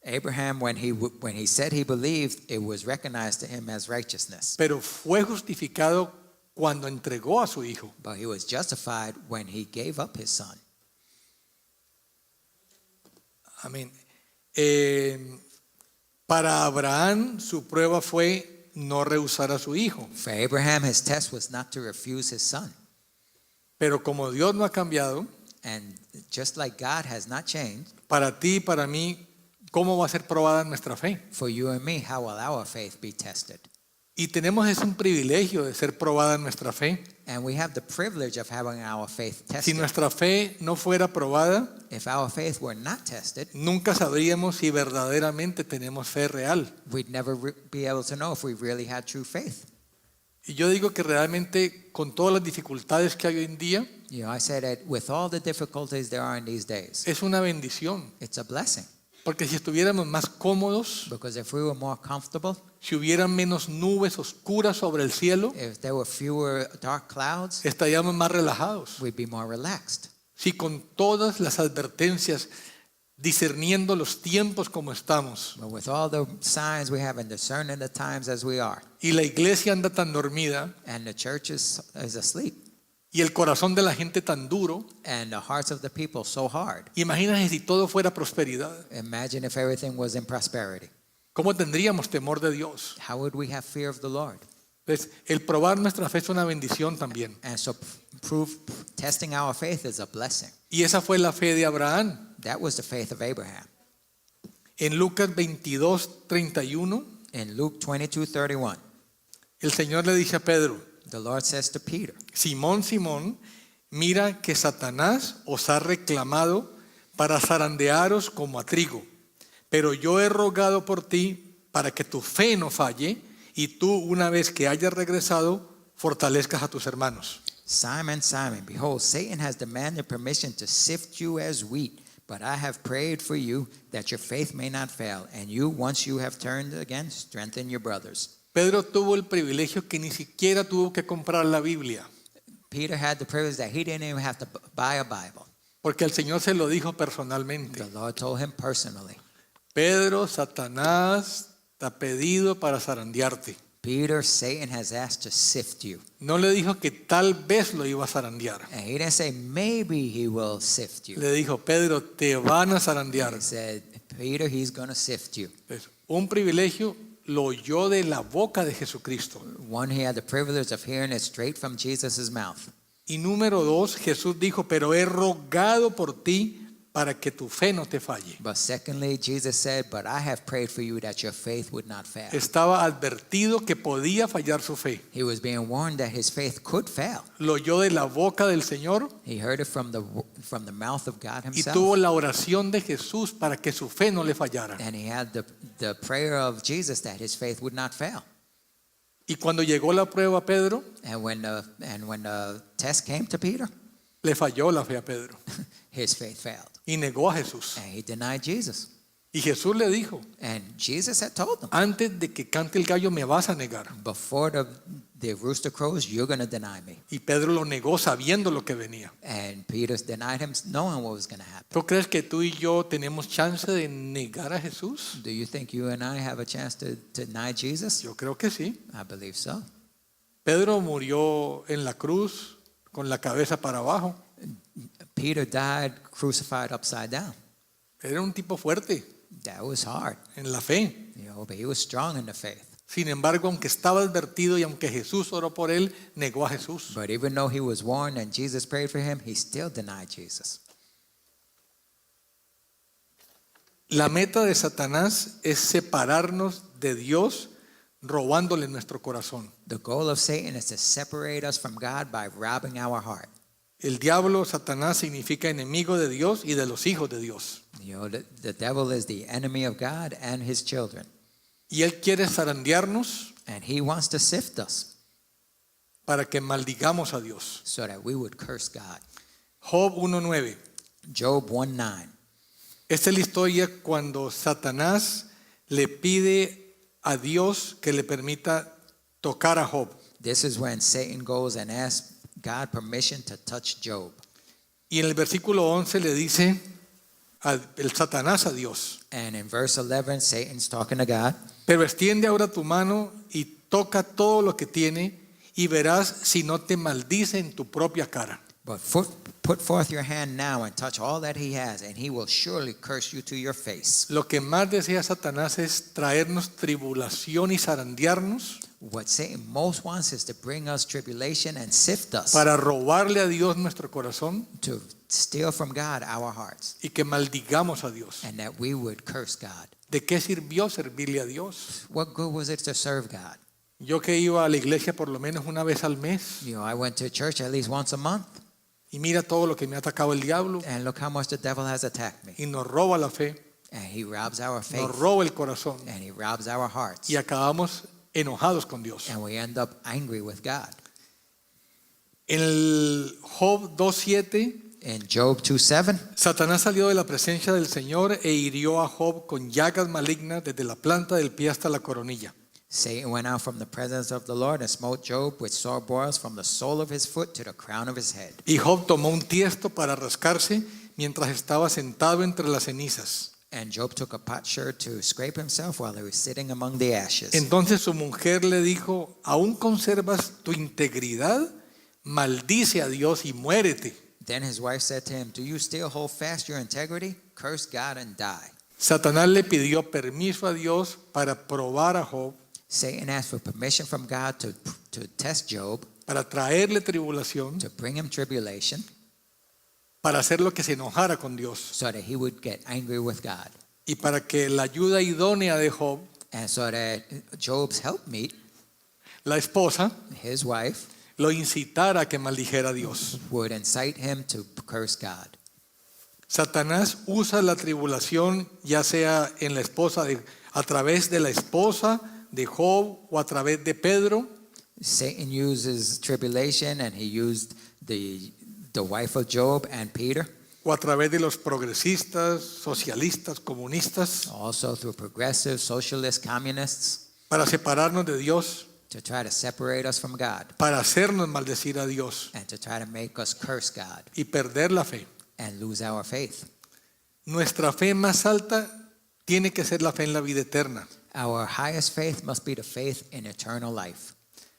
Abraham, when he said he believed, it was recognized to him as righteousness. Pero fue justificado cuando entregó a su hijo. But he was justified when he gave up his son. Amén. Para Abraham, su prueba fue no rehusar a su hijo. For Abraham, his test was not to refuse his son. Pero como Dios no ha cambiado, And just like God has not changed, para ti y para mí, ¿cómo va a ser probada nuestra fe? for you and me, how will our faith be tested? Y tenemos ese un privilegio de ser probada nuestra fe. And we have the privilege of having our faith Si tested. nuestra fe no fuera probada, If our faith were not tested, nunca sabríamos si verdaderamente tenemos fe real. we'd never be able to know if we really had true faith. Y yo digo que realmente con todas las dificultades que hay hoy en día, You know, I say that with all the difficulties there are in these days, es una bendición. it's a blessing. Porque si estuviéramos más cómodos, Because if we were more comfortable, si hubieran menos nubes oscuras sobre el cielo, if there were fewer dark clouds, estaríamos más relajados. we'd be more relaxed. Si con todas las advertencias, discerniendo los tiempos como estamos, But with all the signs we have and discerning the times as we are, y la iglesia anda tan dormida, and the church is asleep, y el corazón de la gente tan duro, and the hearts of the people so hard, imagínense si todo fuera prosperidad. imagine if everything was in prosperity. ¿Cómo tendríamos temor de Dios? How would we have fear of the Lord? Entonces, el probar nuestra fe es una bendición también. And so testing our faith is a blessing. Y esa fue la fe de Abraham. That was the faith of Abraham. En Lucas 22:31, In Luke 22:31, el Señor le dice a Pedro, the Lord says to Peter, Simón, Simón, mira que Satanás os ha reclamado para zarandearos como a trigo, pero yo he rogado por ti para que tu fe no falle y tú, una vez que hayas regresado, fortalezcas a tus hermanos. Simon, Simon, behold, Satan has demanded permission to sift you as wheat, but I have prayed for you that your faith may not fail, and you, once you have turned again, strengthen your brothers. Pedro tuvo el privilegio que ni siquiera tuvo que comprar la Biblia, Peter had the privilege that he didn't even have to buy a Bible. porque el Señor se lo dijo personalmente. The Lord told him personally, Pedro, Satanás te ha pedido para zarandearte. Peter, Satan has asked to sift you. No le dijo que tal vez lo iba a zarandear. And he didn't say maybe he will sift you. Le dijo, Pedro, te van a zarandear. He said, Peter, he's going to sift you. Entonces, un privilegio lo oyó de la boca de Jesucristo. One, he had the privilege of hearing it straight from Jesus' mouth. Y número dos, Jesús dijo, pero he rogado por ti para que tu fe no te falle. But secondly, Jesus said, but I have prayed for you that your faith would not fail. Estaba advertido que podía fallar su fe. He was being warned that his faith could fail. Lo oyó de la boca del Señor He heard it from the mouth of God y himself. tuvo la oración de Jesús para que su fe no le fallara. And he had the prayer of Jesus that his faith would not fail. Y cuando llegó la prueba a Pedro, And when the test came to Peter, Le falló la fe a Pedro His faith failed. y negó a Jesús. And he denied Jesus. Y Jesús le dijo, And Jesus had told him, antes de que cante el gallo me vas a negar. before the rooster crows, you're going to deny me. Y Pedro lo negó sabiendo lo que venía. And Peter denied him knowing what was going to happen. ¿Tú crees que tú y yo tenemos chance de negar a Jesús? Do you think you and I have a chance to deny Jesus? Yo creo que sí. I believe so. Pedro murió en la cruz con la cabeza para abajo. Peter died crucified upside down. Era un tipo fuerte That was hard, en la fe. but he was strong in the faith. Sin embargo, aunque estaba advertido y aunque Jesús oró por él, negó a Jesús. But even though he was warned and Jesus prayed for him, he still denied Jesus. La meta de Satanás es separarnos de Dios, robándole nuestro corazón. The goal of Satan is to separate us from God by robbing our heart. El diablo, Satanás, significa enemigo de Dios y de los hijos de Dios. The devil is the enemy of God and his children. Y él quiere zarandearnos And he wants to sift us para que maldigamos a Dios. so that we would curse God. Job 1:9. Job 1:9. Esta es la historia cuando Satanás le pide a Dios que le permita tocar a Job. This is when Satan goes and asks God permission to touch Job. Y en el versículo 11 le dice el Satanás a Dios: And in verse 11, Satan's talking to God. pero extiende ahora tu mano y toca todo lo que tiene y verás si no te maldice en tu propia cara. But put forth your hand now and touch all that he has, and he will surely curse you to your face. Lo que más desea Satanás es traernos tribulación y zarandearnos What Satan most wants is to bring us tribulation and sift us, para robarle a Dios nuestro corazón to steal from God our hearts, y que maldigamos a Dios. and that we would curse God. ¿De qué sirvió servirle a Dios? What good was it to serve God? Yo que iba a la iglesia por lo menos una vez al mes I went to church at least once a month, y mira todo lo que me ha atacado el diablo and look how much the devil has attacked me. y nos roba la fe, And he robs our faith, nos roba el corazón and he robs our hearts, y acabamos enojados con Dios. and we end up angry with God. En el Job 2:7, In Job 2:7, Satanás salió de la presencia del Señor e hirió a Job con llagas malignas desde la planta del pie hasta la coronilla. Satan went out from the presence of the Lord and smote Job with sore boils from the sole of his foot to the crown of his head. Y Job tomó un tiesto para rascarse mientras estaba sentado entre las cenizas. And Job took a potsherd to scrape himself while he was sitting among the ashes. Entonces su mujer le dijo: ¿aún conservas tu integridad? Maldice a Dios y muérete. Then his wife said to him, "Do you still hold fast your integrity? Curse God and die." Satanás le pidió permiso a Dios para probar a Job, Satan asked for permission from God to test Job, para traerle tribulación, to bring him tribulation, para hacerlo que se enojara con Dios so that he would get angry with God. y para que la ayuda idónea de Job, And so that Job's helpmeet, la esposa, his wife, lo incitara a que maldijera a Dios. would incite him to curse God. Satanás usa la tribulación ya sea en la esposa a través de la esposa de Job o a través de Pedro, Satan uses tribulation, and he used the wife of Job and Peter, o a través de los progresistas, socialistas, comunistas, also through progressive, socialist, communists, para separarnos de Dios, to try to separate us from God para hacernos maldecir a Dios and to try to make us curse God y perder la fe. and lose our faith. Nuestra fe más alta tiene que ser la fe en la vida eterna, Our highest faith must be the faith in eternal life.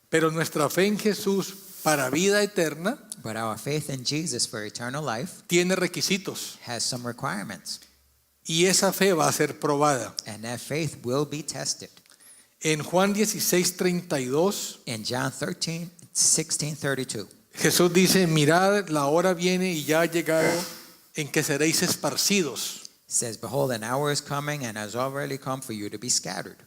pero nuestra fe en Jesús para vida eterna But our faith in Jesus for eternal life tiene requisitos has some requirements, y esa fe va a ser probada. and that faith will be tested. En Juan 16:32 In John 16:32, Jesús dice: mirad, la hora viene y ya ha llegado en que seréis esparcidos, it says, "Behold, an hour is coming and has already come for you to be scattered,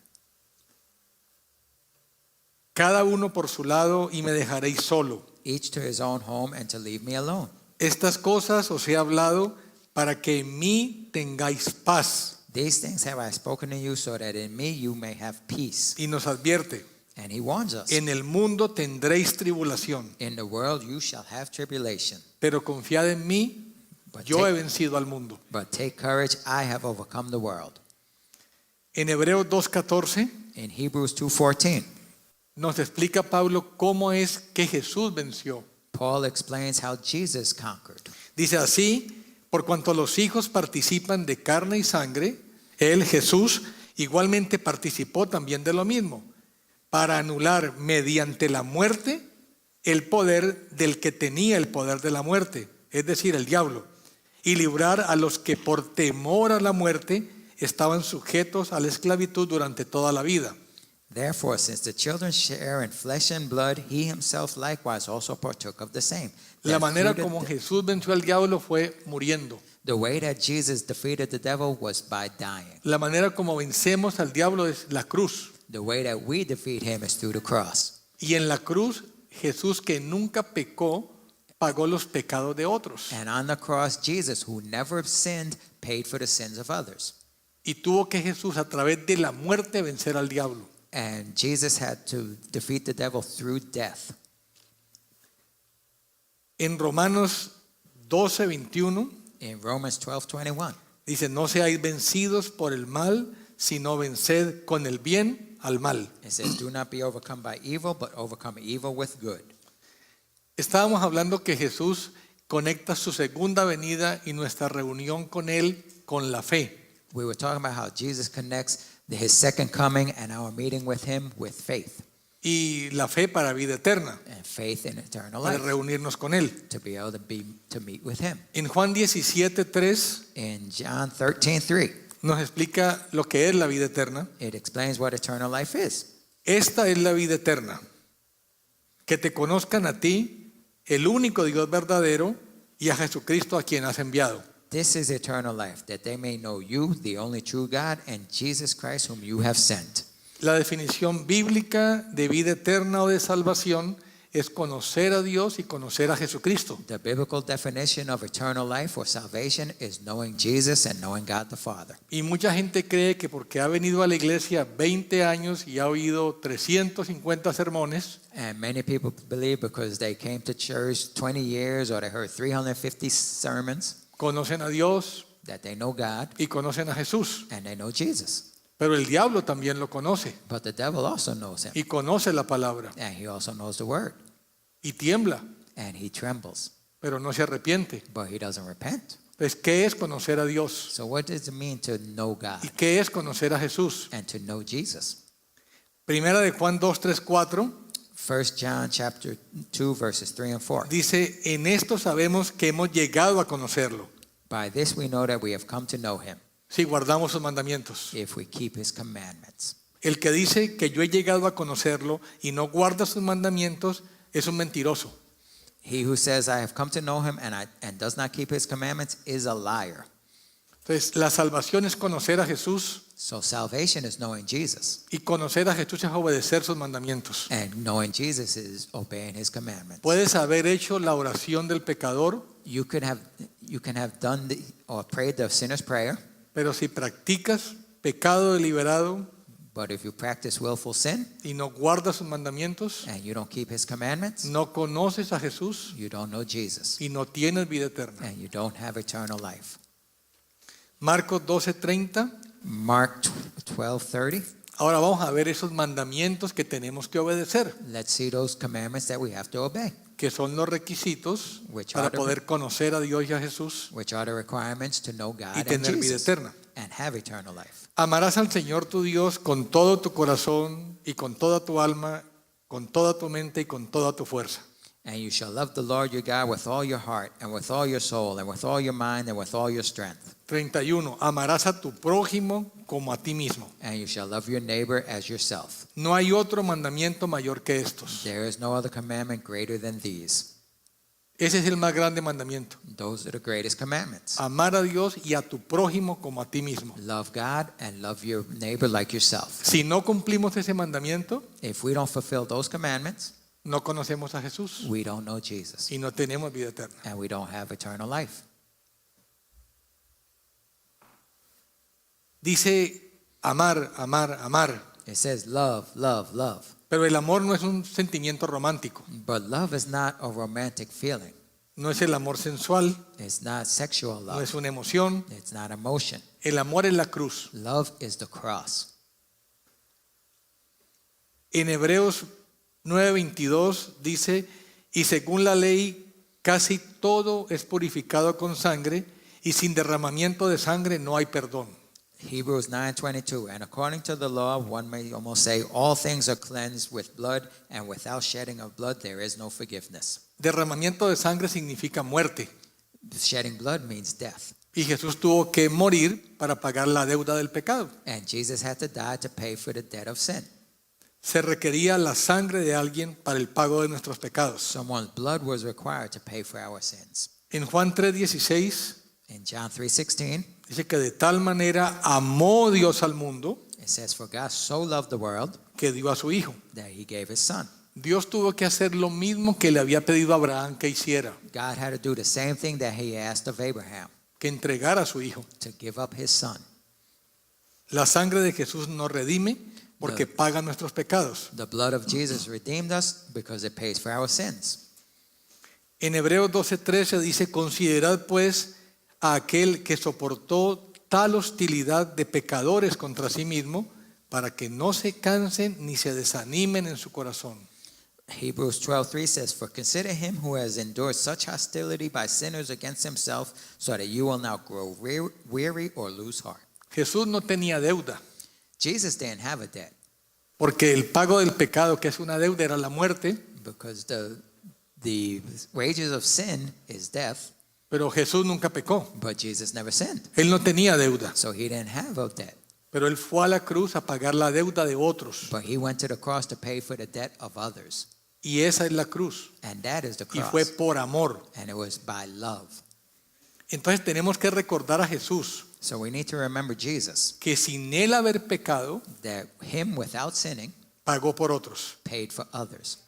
cada uno por su lado, y me dejaréis solo. each to his own home, and to leave me alone. Estas cosas os he hablado para que en mí tengáis paz." These things have I spoken to you, so that in me you may have peace." Y nos advierte: And he warns us. En el mundo tendréis tribulación, In the world you shall have tribulation. pero confiad en mí, But yo he take, vencido al mundo. but take courage, I have overcome the world. En Hebreos 2:14 In Hebrews 2:14, nos explica Pablo cómo es que Jesús venció. Paul explains how Jesus conquered. Dice así, por cuanto los hijos participan de carne y sangre, él, Jesús, igualmente participó también de lo mismo, para anular mediante la muerte el poder del que tenía el poder de la muerte, es decir, el diablo, y librar a los que por temor a la muerte estaban sujetos a la esclavitud durante toda la vida. Therefore, since the children share in flesh and blood, he himself likewise also partook of the same. La That manera through como Jesús venció al diablo fue muriendo. the way that Jesus defeated the devil was by dying. La manera como vencemos al diablo es la cruz. The way that we defeat him is through the cross. Y en la cruz, Jesús, que nunca pecó, pagó los pecados de otros. And on the cross, Jesus, who never sinned, paid for the sins of others. Y tuvo que Jesús, a través de la muerte, vencer al diablo. And Jesus had to defeat the devil through death. En Romanos 12:21 In Romans 12:21, dice, no seáis vencidos por el mal, sino venced con el bien al mal. it says, do not be overcome by evil, but overcome evil with good. Estábamos hablando que Jesús conecta su segunda venida y nuestra reunión con Él con la fe. We were talking about how Jesus connects his second coming and our meeting with him with faith. Y la fe para vida eterna, And faith in eternal para life, reunirnos con Él. to be able to meet with him. En Juan 17:3 In John 13:3, nos explica lo que es la vida eterna. it explains what eternal life is. Esta es la vida eterna, que te conozcan a ti, el único Dios verdadero, y a Jesucristo a quien has enviado. This is eternal life, that they may know you, the only true God, and Jesus Christ, whom you have sent. La definición bíblica de vida eterna o de salvación es conocer a Dios y conocer a Jesucristo. The biblical definition of eternal life or salvation is knowing Jesus and knowing God the Father. Y mucha gente cree que porque ha venido a la iglesia 20 años y ha oído 350 sermones, And many people believe because they came to church 20 years or they heard 350 sermons conocen a Dios that they know God y conocen a Jesús. and they know Jesus. Pero el diablo también lo conoce But the devil also knows him, y conoce la palabra and he also knows the word, y tiembla, and he trembles, pero no se arrepiente. but he doesn't repent. Entonces, ¿qué es conocer a Dios? So what does it mean to know God ¿Y qué es conocer a Jesús? and to know Jesus? Primera de Juan 2, 3, 4 1 John chapter 2 verses 3 and 4. dice, en esto sabemos que hemos llegado a conocerlo, By this we know that we have come to know him, si guardamos sus mandamientos. if we keep his commandments. El que dice que yo he llegado a conocerlo y no guarda sus mandamientos es un mentiroso. He who says I have come to know him and does not keep his commandments is a liar. Entonces, la salvación es conocer a Jesús So salvation is knowing Jesus, y conocer a Jesús es obedecer sus mandamientos. and knowing Jesus is obeying his commandments. Puedes haber hecho la oración del pecador, You can have done or prayed the sinner's prayer, pero si practicas pecado deliberado but if you practice willful sin y no guardas sus mandamientos, and you don't keep his commandments, no conoces a Jesús you don't know Jesus y no tienes vida eterna. and you don't have eternal life. Marcos 12:30. Mark 12:30. Ahora vamos a ver esos mandamientos que tenemos que obedecer, Let's see those commandments that we have to obey, que son los requisitos Which para are the- poder conocer a Dios y a Jesús which are the requirements to know God y and tener vida Jesus eterna. and have eternal life. Amarás al Señor tu Dios con todo tu corazón y con toda tu alma, con toda tu mente y con toda tu fuerza. And you shall love the Lord your God with all your heart and with all your soul and with all your mind and with all your strength. 31. Amarás a tu prójimo como a ti mismo. And you shall love your neighbor as yourself. No hay otro mandamiento mayor que estos. There is no other commandment greater than these. Ese es el más grande mandamiento. Those are the greatest commandments. Amar a Dios y a tu prójimo como a ti mismo. Love God and love your neighbor like yourself. Si no cumplimos ese mandamiento, If we don't fulfill those commandments, no conocemos a Jesús we don't know Jesus y no tenemos vida eterna. and we don't have eternal life. Dice amar, amar, amar, It says love, love, love. Pero el amor no es un sentimiento romántico, But love is not a romantic feeling. no es el amor sensual, It's not sexual no love. es una emoción. It's not emotion. El amor es la cruz. Love is the cross. En Hebreos 9:22 dice, y según la ley, casi todo es purificado con sangre, y sin derramamiento de sangre no hay perdón. Hebrews 9:22. And according to the law, one may almost say, all things are cleansed with blood, and without shedding of blood there is no forgiveness. Derramamiento de sangre significa muerte, Shedding blood means death. y Jesús tuvo que morir para pagar la deuda del pecado. And Jesus had to die to pay for the debt of sin. Se requería la sangre de alguien para el pago de nuestros pecados. Someone's blood was required to pay for our sins. En Juan 3:16 In John 3:16, dice que de tal manera amó Dios al mundo it says, for God so loved the world que dio a su Hijo. that he gave his son. Dios tuvo que hacer lo mismo que le había pedido a Abraham que hiciera, God had to do the same thing that he asked of Abraham, que entregara a su Hijo. to give up his son. La sangre de Jesús nos redime porque paga nuestros pecados. The blood of Jesus redeemed us because it pays for our sins. En Hebreos 12:13 dice, considerad pues a aquel que soportó tal hostilidad de pecadores contra sí mismo, para que no se cansen ni se desanimen en su corazón. Hebrews 12:3 says, for consider him who has endured such hostility by sinners against himself, so that you will not grow weary or lose heart. Jesús no tenía deuda, Jesus didn't have a debt porque el pago del pecado, que es una deuda, era la muerte, because the wages of sin is death, pero Jesús nunca pecó. but Jesus never sinned. Él no tenía deuda, So he didn't have a debt. pero él fue a la cruz a pagar la deuda de otros. But he went to the cross to pay for the debt of others. Y esa es la cruz. And that is the Y cross. fue por amor. And it was by love. Entonces tenemos que recordar a Jesús So we need to remember Jesus, que sin él haber pecado, that him without sinning pagó por otros. paid for others.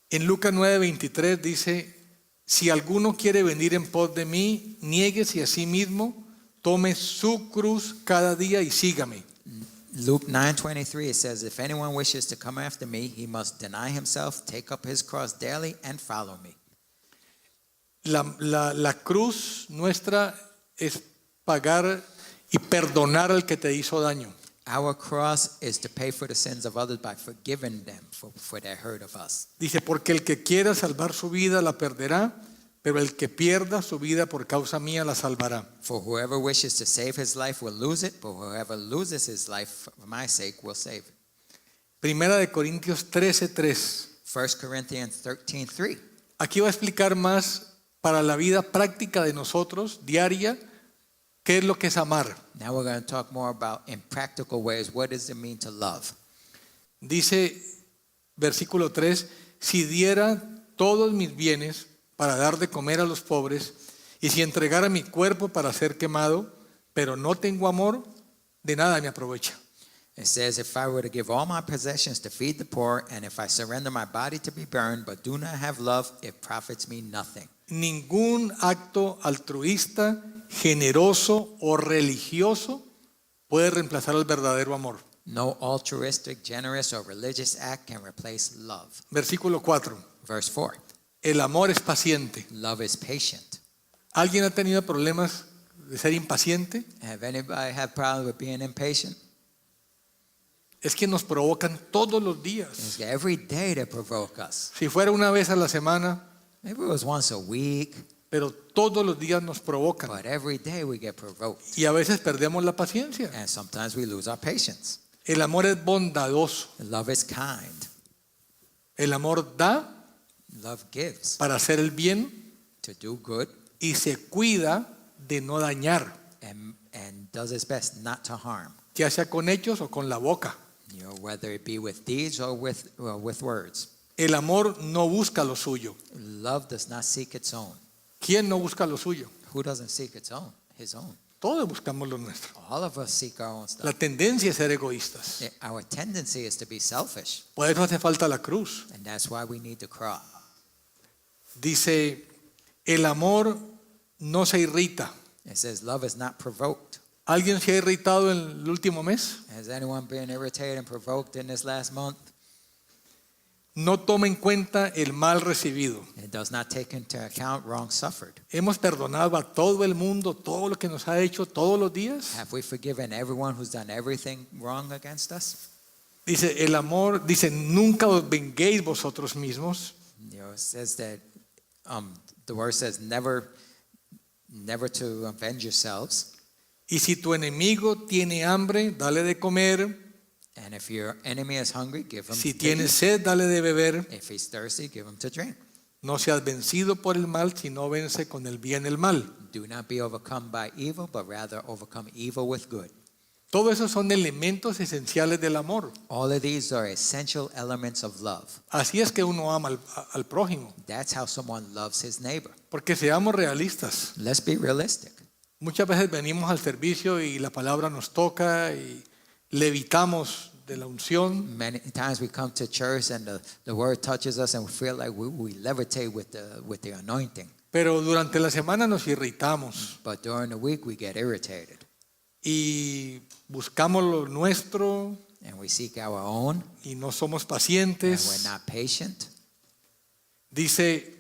En Lucas 9:23 dice, si alguno quiere venir en pos de mí, niéguese a sí mismo, tome su cruz cada día y sígame. Luke 9:23, it says, if anyone wishes to come after me, he must deny himself, take up his cross daily, and follow me. La cruz nuestra es pagar y perdonar al que te hizo daño. Our cross is to pay for the sins of others by forgiving them for their hurt of us. Dice, porque el que quiera salvar su vida la perderá, pero el que pierda su vida por causa mía la salvará. For whoever wishes to save his life will lose it, but whoever loses his life for my sake will save it. Primera de Corintios 13:3. 1 Corinthians 13:3. Aquí va a explicar más para la vida práctica de nosotros, diaria, qué es lo que es amar. Now we're going to talk more about, in practical ways, what does it mean to love? Dice, versículo 3, si diera todos mis bienes para dar de comer a los pobres, y si entregara mi cuerpo para ser quemado, pero no tengo amor, de nada me aprovecha. It says, if I were to give all my possessions to feed the poor, and if I surrender my body to be burned, but do not have love, it profits me nothing. Ningún acto altruista, generoso o religioso puede reemplazar el verdadero amor. No altruistic, generous, or religious act can replace love. Versículo 4. Verse 4. El amor es paciente. Love is patient. ¿Alguien ha tenido problemas de ser impaciente? Have anybody had problems with being impatient? Es que nos provocan todos los It's días. every day they provoke us. Si fuera una vez a la semana, Maybe it was once a week, pero todos los días nos provocan. but every day we get provoked. Y a veces perdemos la paciencia. And sometimes we lose our patience. El amor es bondadoso. Love is kind. El amor da Love gives para hacer el bien to do good y se cuida de no dañar, and does its best not to harm. ya sea con hechos o con la boca. You know, whether it be with deeds or with words. El amor no busca lo suyo. Love does not seek its own. ¿Quién no busca lo suyo? Who doesn't seek its own? His own. Todos buscamos lo nuestro. All of us seek our own stuff. La tendencia es ser egoístas. Our tendency is to be selfish, Por eso hace falta la cruz. and that's why we need the cross. Dice, el amor no se irrita. It says love is not provoked. ¿Alguien se ha irritado en el último mes? Has anyone been irritated and provoked in this last month? no toma en cuenta el mal recibido. It does not take into account wrong suffered. ¿Hemos perdonado a todo el mundo todo lo que nos ha hecho todos los días? Have we forgiven everyone who's done everything wrong against us? Dice, el amor, dice, nunca os venguéis vosotros mismos. It says that the word says never to avenge yourselves. Y si tu enemigo tiene hambre, dale de comer. And if your enemy is hungry, give him Si to tiene eat. sed, dale de beber. If he's thirsty, give him to drink. No seas vencido por el mal, sino vence con el bien el mal. Do not be overcome by evil, but rather overcome evil with good. Todo eso son elementos esenciales del amor. All of these are essential elements of love. Así es que uno ama al prójimo. That's how someone loves his neighbor. Porque seamos realistas. Let's be realistic. Muchas veces venimos al servicio y la palabra nos toca y levitamos de la unción. Many times we come to church and the word touches us and we feel like we levitate with the anointing. Pero durante la semana nos irritamos But during the week we get irritated y buscamos lo nuestro and we seek our own y no somos and we're pacientes. not patient. Dice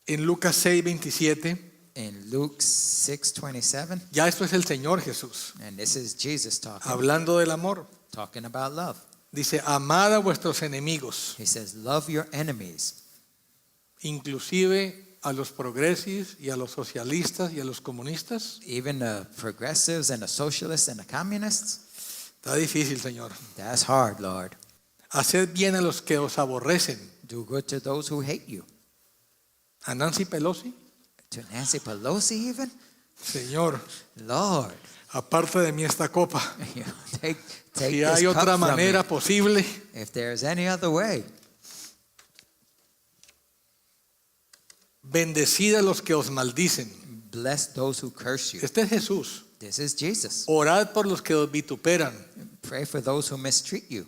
en Lucas 6:27, In Luke 6:27, ya esto es el Señor Jesús, and this is Jesus hablando del amor. talking about love. Dice, amad a vuestros enemigos, He says, love your enemies, inclusive a los progresistas y a los socialistas y a los comunistas. even the progressives and the socialists and the communists. Está difícil, Señor. That's hard, Lord. Haced bien a los que os aborrecen. Do good to those who hate you. A Nancy Pelosi, To Nancy Pelosi even? Señor, Lord, aparte de mí esta copa. take Si this hay cup otra from me. manera posible, If there's any other way, bendecid a los que os maldicen. bless those who curse you. Este es Jesús. This is Jesus. Orad por los que os vituperan, Pray for those who mistreat you,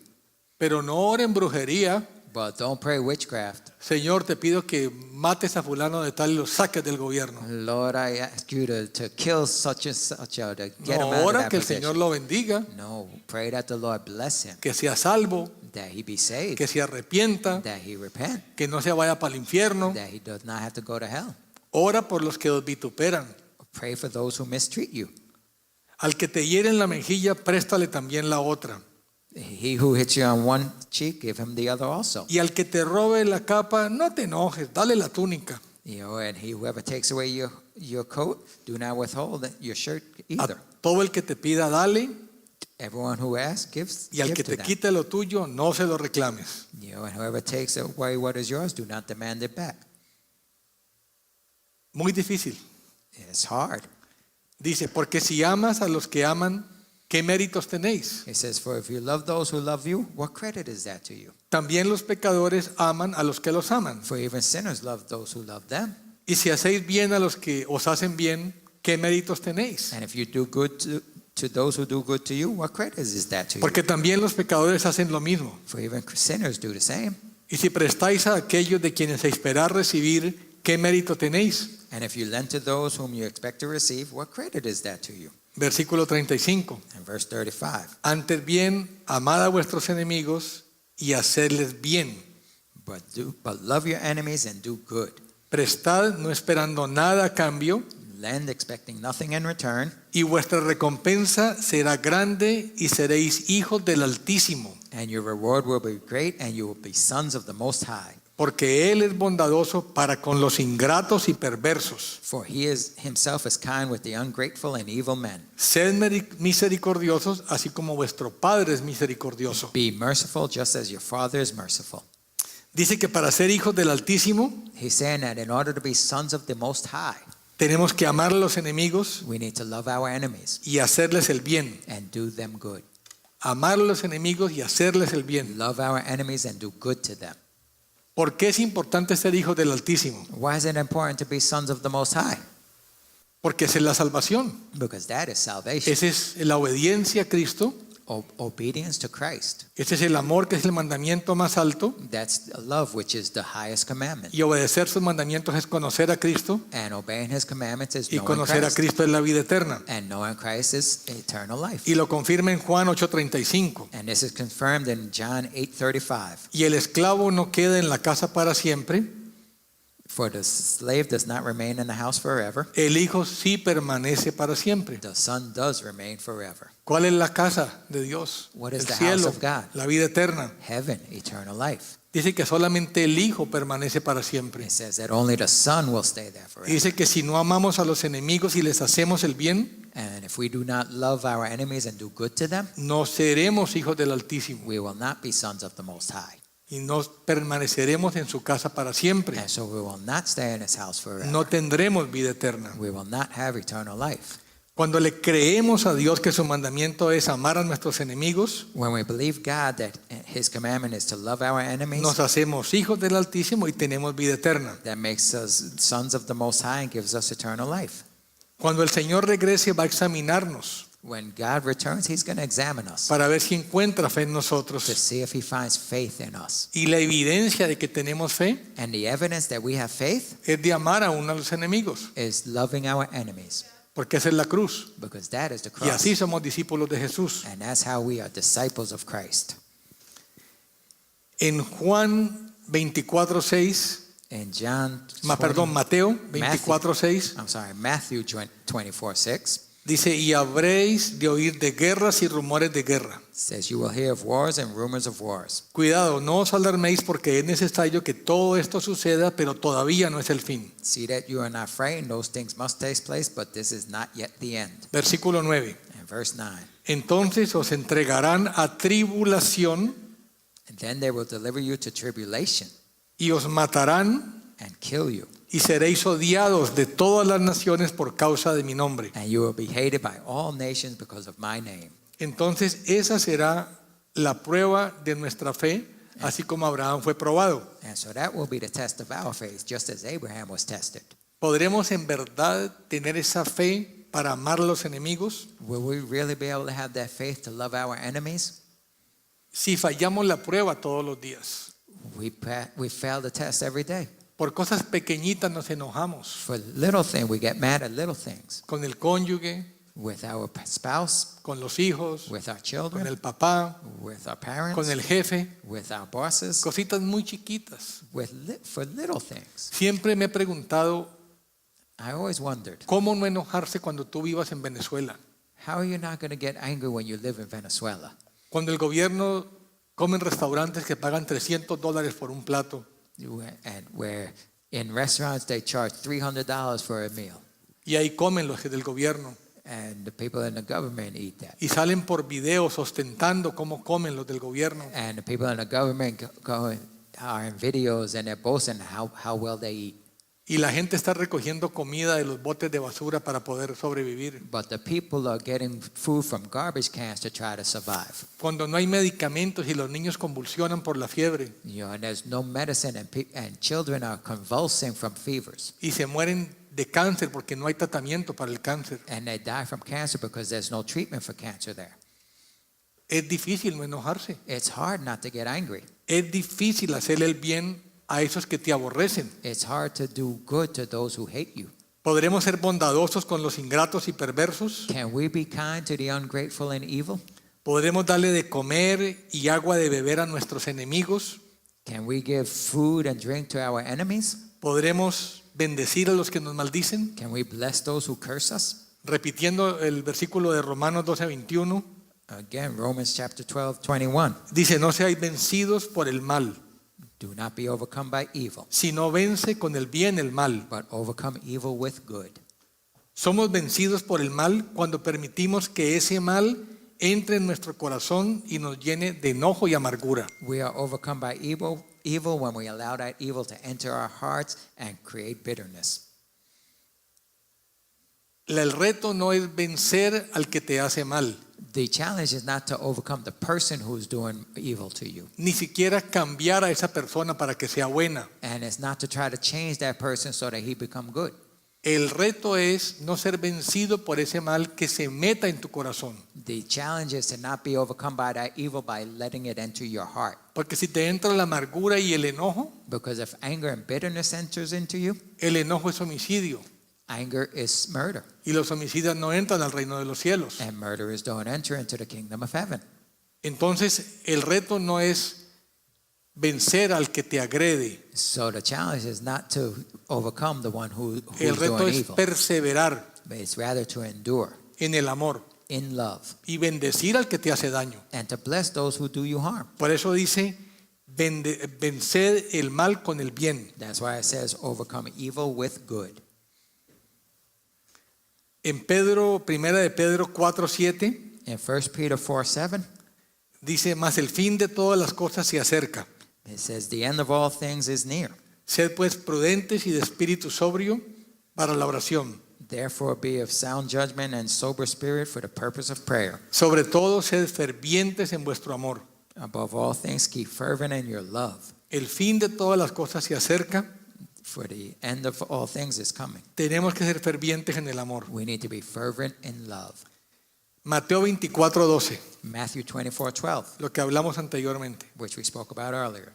pero no oren brujería. but don't pray witchcraft. Señor, te pido que mates a fulano de tal y lo saques del gobierno. Lord, I ask you to kill such and such or to get him No, out of ora that que el position. Señor lo bendiga, No, pray that the Lord bless him, que sea salvo, that he be saved, que se arrepienta, that he repent, que no se vaya para el infierno. that he does not have to go to hell. Ora por los que os vituperan. Pray for those who mistreat you. Al que te hiere en la mejilla, préstale también la otra. He who hits you on one cheek, give him the other also. Y al que te robe la capa, no te enojes, dale la túnica. And whoever takes away your coat, do not withhold your shirt A either. todo el que te pida, dale. Everyone who asks, gives. Y al give que to te them. quite lo tuyo, no se lo reclames. And whoever takes away what is yours, do not demand it back. Muy difícil. It's hard. Dice, porque si amas a los que aman, ¿qué méritos tenéis? It says, for if you love those who love you, what credit is that to you? También los pecadores aman a los que los aman. For even sinners love those who love them. Y si hacéis bien a los que os hacen bien, ¿qué méritos tenéis? And if you do good to those who do good to you, what credit is that to you? Porque también los pecadores hacen lo mismo. For even sinners do the same. Y si prestáis a aquellos de quienes esperáis recibir, ¿qué mérito tenéis? And if you lend to those whom you expect to receive, what credit is that to you? Versículo 35. And verse 35. Antes bien, amad a vuestros enemigos y hacedles bien. But love your enemies and do good. Prestad no esperando nada a cambio, Lend expecting nothing in return, y vuestra recompensa será grande y seréis hijos del Altísimo, and your reward will be great, and you will be sons of the Most High. porque Él es bondadoso para con los ingratos y perversos. For he himself is kind with the ungrateful and evil men. Sed misericordiosos, así como vuestro Padre es misericordioso. Be merciful just as your Father is merciful. Dice que para ser hijos del Altísimo He's saying that in order to be sons of the Most High, tenemos que amar a los enemigos we need to love our enemies y hacerles el bien. and do them good. Amar a los enemigos y hacerles el bien. Love our enemies and do good to them. ¿Por qué es importante ser hijos del Altísimo? Why is it important to be sons of the Most High? Porque esa es la salvación. Because that is salvation. Esa es la obediencia a Cristo obedience to Christ. Ese es el amor que es el mandamiento más alto. That's love, which is the highest commandment. Y obedecer sus mandamientos es conocer a Cristo. And obeying His commandments is Y knowing conocer a Christ. Cristo es la vida eterna. And knowing Christ is eternal life. Y lo confirma en Juan 8:35. And this is confirmed in John 8:35. Y el esclavo no queda en la casa para siempre. For the slave does not remain in the house forever. El hijo sí permanece para siempre. The son does remain forever. ¿Cuál es la casa de Dios? What is El the house cielo, of God? la vida eterna. Heaven, eternal life. Dice que solamente el hijo permanece para siempre. It says that only the son will stay there Y forever. dice que si no amamos a los enemigos y les hacemos el bien, And if we do not love our enemies and do good to them, no seremos hijos del Altísimo we will not be sons of the Most High. y no permaneceremos en su casa para siempre. And so we will not stay in His house forever. No tendremos vida eterna. We will not have eternal life. Cuando le creemos a Dios que su mandamiento es amar a nuestros enemigos, When we believe God that His commandment is to love our enemies, nos hacemos hijos del Altísimo y tenemos vida eterna. that makes us sons of the Most High and gives us eternal life. Cuando el Señor regrese va a examinarnos When God returns, He's going to examine us para ver si encuentra fe en to nosotros. see if He finds faith in us. Y la evidencia de que tenemos fe And the evidence that we have faith es de amar aún a los enemigos, is loving our enemies, porque esa es la cruz. because that is the Y cross. así somos discípulos de Jesús. And that's how we are disciples of Christ. En Juan 24:6, In John, Mateo 24:6 Matthew 24:6 dice, y habréis de oír de guerras y rumores de guerra. says, "You will hear of wars and rumors of wars. Cuidado, no os alarméis porque es necesario que todo esto suceda, pero todavía no es el fin. See that you are not frightened. Those things must take place, but this is not yet the end." Versículo 9. And verse 9. Entonces os entregarán a tribulación And then they will deliver you to tribulation y os matarán and kill you, y seréis odiados de todas las naciones por causa de mi nombre. and you will be hated by all nations because of my name. Entonces esa será la prueba de nuestra fe, así como Abraham fue probado. And so that will be the test of our faith, just as Abraham was tested. ¿Podremos en verdad tener esa fe para amar a los enemigos? Will we really be able to have that faith to love our enemies? Si fallamos la prueba todos los días. We fail the test every day. Por cosas pequeñitas nos enojamos. For little things, we get mad at little things. Con el cónyuge, With our spouse, con los hijos, with our con children, el papá, with our parents, con el jefe. with our bosses, Cositas muy chiquitas. for little things. Siempre me he preguntado, I always wondered, ¿cómo no enojarse cuando tú vivas en Venezuela? how are you not going to get angry when you live in Venezuela? Cuando el gobierno come en restaurantes que pagan $300 por un plato And where in restaurants they charge $300 for a meal, y ahí comen los del gobierno and the people in the government eat that. y salen por videos ostentando cómo comen los del gobierno. And the people in the government are in videos and they're boasting how well they eat. Y la gente está recogiendo comida de los botes de basura para poder sobrevivir. But the people are getting food from garbage cans to try to survive. Cuando no hay medicamentos y los niños convulsionan por la fiebre And there's no medicine, and children are convulsing from fevers. y se mueren de cáncer porque no hay tratamiento para el cáncer. And they die from cancer because there's no treatment for cancer there. Es difícil no enojarse. It's hard not to get angry. Es difícil hacerle el bien a esos que te aborrecen. It's hard to do good to those who hate you. ¿Podremos ser bondadosos con los ingratos y perversos? Can we be kind to the ungrateful and evil? ¿Podremos darle de comer y agua de beber a nuestros enemigos? Can we give food and drink to our enemies? ¿Podremos bendecir a los que nos maldicen? Can we bless those who curse us? Repitiendo el versículo de Romanos 12:21, Again, Romans chapter 12:21. dice, no seáis vencidos por el mal, Do not be overcome by evil, sino vence con el bien el mal. but overcome evil with good. Somos vencidos por el mal cuando permitimos que ese mal entre en nuestro corazón y nos llene de enojo y amargura. We are overcome by evil when we allow that evil to enter our hearts and create bitterness. El reto no es vencer al que te hace mal, The challenge is not to overcome the person who's doing evil to you, ni siquiera cambiar a esa persona para que sea buena. and it's not to try to change that person so that he become good. El reto es no ser vencido por ese mal que se meta en tu corazón. The challenge is to not be overcome by that evil by letting it enter your heart. Porque si te entra la amargura y el enojo, Because if anger and bitterness enters into you, el enojo es homicidio. anger is murder. Y los homicidas no entran al reino de los cielos. And murderers don't enter into the kingdom of heaven. Entonces, el reto no es vencer al que te agrede. So the challenge is not to overcome the one who's El reto doing es evil, perseverar but it's rather to endure en el amor in love y bendecir al que te hace daño. and to bless those who do you harm. Por eso dice, vencer el mal con el bien. That's why it says overcome evil with good. En primera de Pedro 4:7 In 1 Peter 4:7, dice, mas el fin de todas las cosas se acerca. it says the end of all things is near. Sed pues prudentes y de espíritu sobrio para la oración. Therefore be of sound judgment and sober spirit for the purpose of prayer. Sobre todo, sed fervientes en vuestro amor. Above all things keep fervent in your love, El fin de todas las cosas se acerca. for the end of all things is coming. Tenemos que ser fervientes en el amor. We need to be fervent in love. Mateo 24:12, Matthew 24:12, lo que hablamos anteriormente. which we spoke about earlier.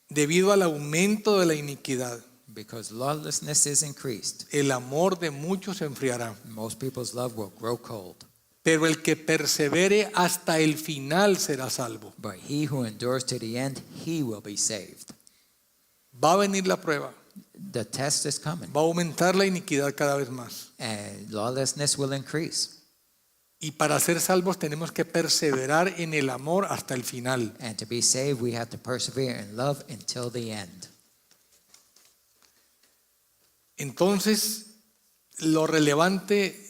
Debido al aumento de la iniquidad, Because lawlessness is increased, el amor de muchos se enfriará. most people's love will grow cold. Pero el que persevere hasta el final será salvo. But he who endures to the end, he will be saved. Va a venir la prueba. The test is coming, Va a aumentar la iniquidad cada vez más. and lawlessness will increase. Y para ser salvos tenemos que perseverar en el amor hasta el final. And to be saved, we have to persevere in love until the end. Entonces, lo relevante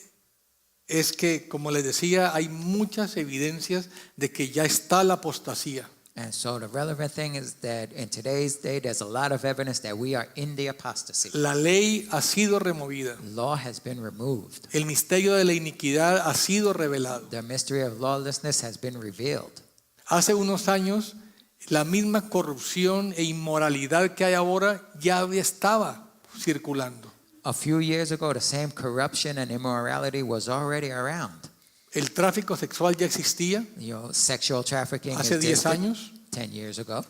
es que, como les decía, hay muchas evidencias de que ya está la apostasía. And so the relevant thing is that in today's day, there's a lot of evidence that we are in the apostasy. La ley ha sido removida. Law has been removed. El misterio de la iniquidad ha sido revelado. The mystery of lawlessness has been revealed. Hace unos años, la misma corrupción e inmoralidad que hay ahora ya estaba circulando. A few years ago, the same corruption and immorality was already around. El tráfico sexual ya existía Sexual trafficking hace is 10 different. años. 10 years ago.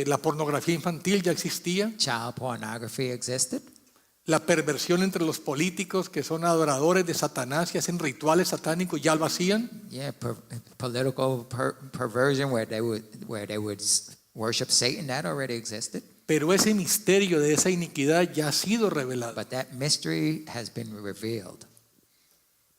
La pornografía infantil ya existía. Child pornography existed. La perversión entre los políticos que son adoradores de Satanás y hacen rituales satánicos ya lo hacían. Yeah, political perversion where they would worship Satan, that already existed. Pero ese misterio de esa iniquidad ya ha sido revelado. But that mystery has been revealed.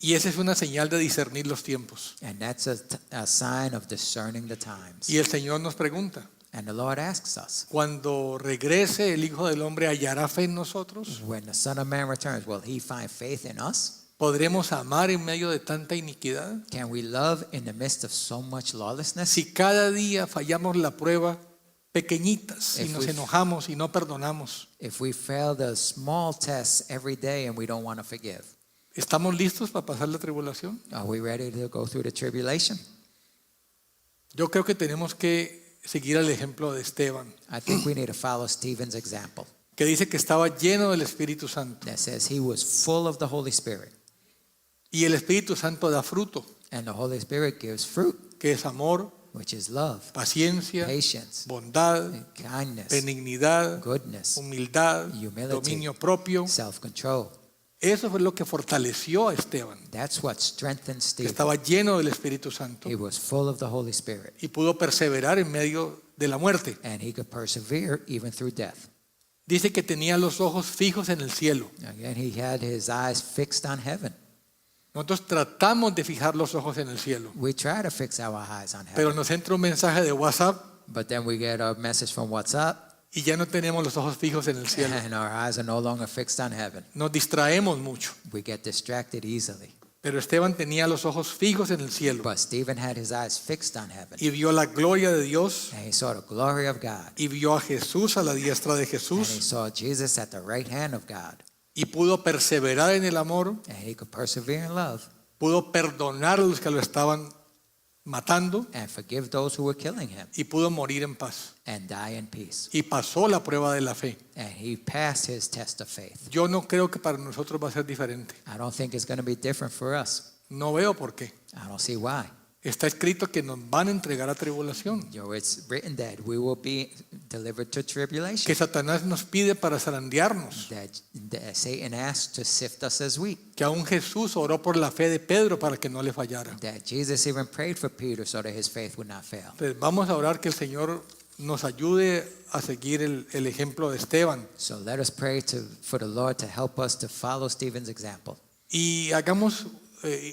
Y esa es una señal de discernir los tiempos. And that's a sign of discerning the times. Y el Señor nos pregunta, And the Lord asks us, cuando regrese el Hijo del Hombre, ¿hallará fe en nosotros? when the Son of Man returns, will he find faith in us? ¿Podremos amar en medio de tanta iniquidad? Can we love in the midst of so much lawlessness? Si cada día fallamos la prueba, pequeñitas, y If nos we- enojamos y no perdonamos, If we fail the small tests every day and we don't want to forgive, ¿estamos listos para pasar la tribulación? are we ready to go through the tribulation? Yo creo que tenemos que seguir el ejemplo de Esteban, I think we need to follow Stephen's example que dice que estaba lleno del Espíritu Santo. that says he was full of the Holy Spirit. Y el Espíritu Santo da fruto, And the Holy Spirit gives fruit, que es amor, which is love, paciencia, patience, bondad, kindness, benignidad, goodness, humildad, humility, dominio propio. self-control. Eso fue lo que fortaleció a Esteban, That's what strengthened que Stephen. estaba lleno del Espíritu Santo He was full of the Holy Spirit, y pudo perseverar en medio de la muerte. and he could persevere even through death. Dice que tenía los ojos fijos en el cielo. Again, he had his eyes fixed on heaven. Nosotros tratamos de fijar los ojos en el cielo, We try to fix our eyes on pero heaven, nos entra un mensaje de WhatsApp but then we get a message from WhatsApp, y ya no tenemos los ojos fijos en el cielo. and our eyes are no longer fixed on heaven. Nos distraemos mucho, We get distracted easily. pero Esteban tenía los ojos fijos en el cielo But Stephen had his eyes fixed on heaven, y vio la gloria de Dios and he saw the glory of God, y vio a Jesús a la diestra de and he Jesús saw Jesus at the right hand of God, y pudo perseverar en el amor, and he could persevere in love pudo perdonar a los que lo estaban matando and forgive those who were killing him y pudo morir en paz. and die in peace. Y pasó la prueba de la fe. And he passed his test of faith. Yo no creo que para nosotros va a ser diferente. I don't think it's going to be different for us. No veo por qué. I don't see why. Está escrito que nos van a entregar a tribulación, It's written that we will be delivered to tribulation. que Satanás nos pide para zarandearnos, That Satan asks to sift us as wheat. que aún Jesús oró por la fe de Pedro para que no le fallara. That Jesus even prayed for Peter so that his faith would not fail. Entonces vamos a orar que el Señor nos ayude a seguir el ejemplo de Esteban So let us pray for the Lord to help us to follow Stephen's example. y hagamos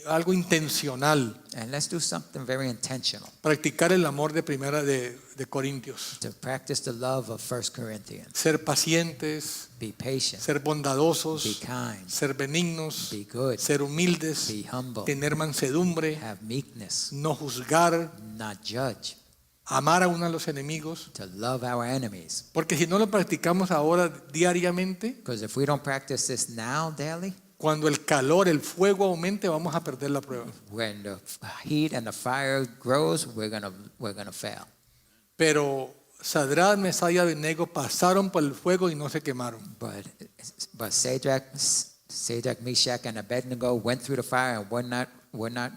algo intencional, And let's do something very intentional practicar el amor de primera de Corintios, to practice the love of 1 Corinthians. ser pacientes, Be patient, ser be bondadosos, kind, ser benignos, be good, ser humildes, be humble, tener mansedumbre, have meekness, no juzgar, not judge, amar a uno a los enemigos, to love our enemies. porque si no lo practicamos ahora diariamente, Because if we don't practice this now daily, cuando el calor, el fuego aumente, vamos a perder la prueba. when the heat and the fire grows, we're gonna fail. Pero Sadrach, Mesach y Abednego pasaron por el fuego y no se quemaron. But Shadrach, Meshach, and Abednego went through the fire and were not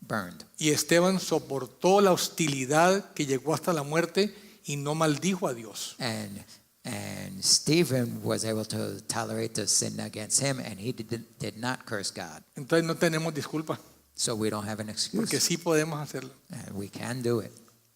burned. Y Esteban soportó la hostilidad que llegó hasta la muerte y no maldijo a Dios. And Stephen was able to tolerate the sin against him, and he did not curse God. Entonces no tenemos disculpa, So we don't have an porque excuse. sí podemos hacerlo. We can do it.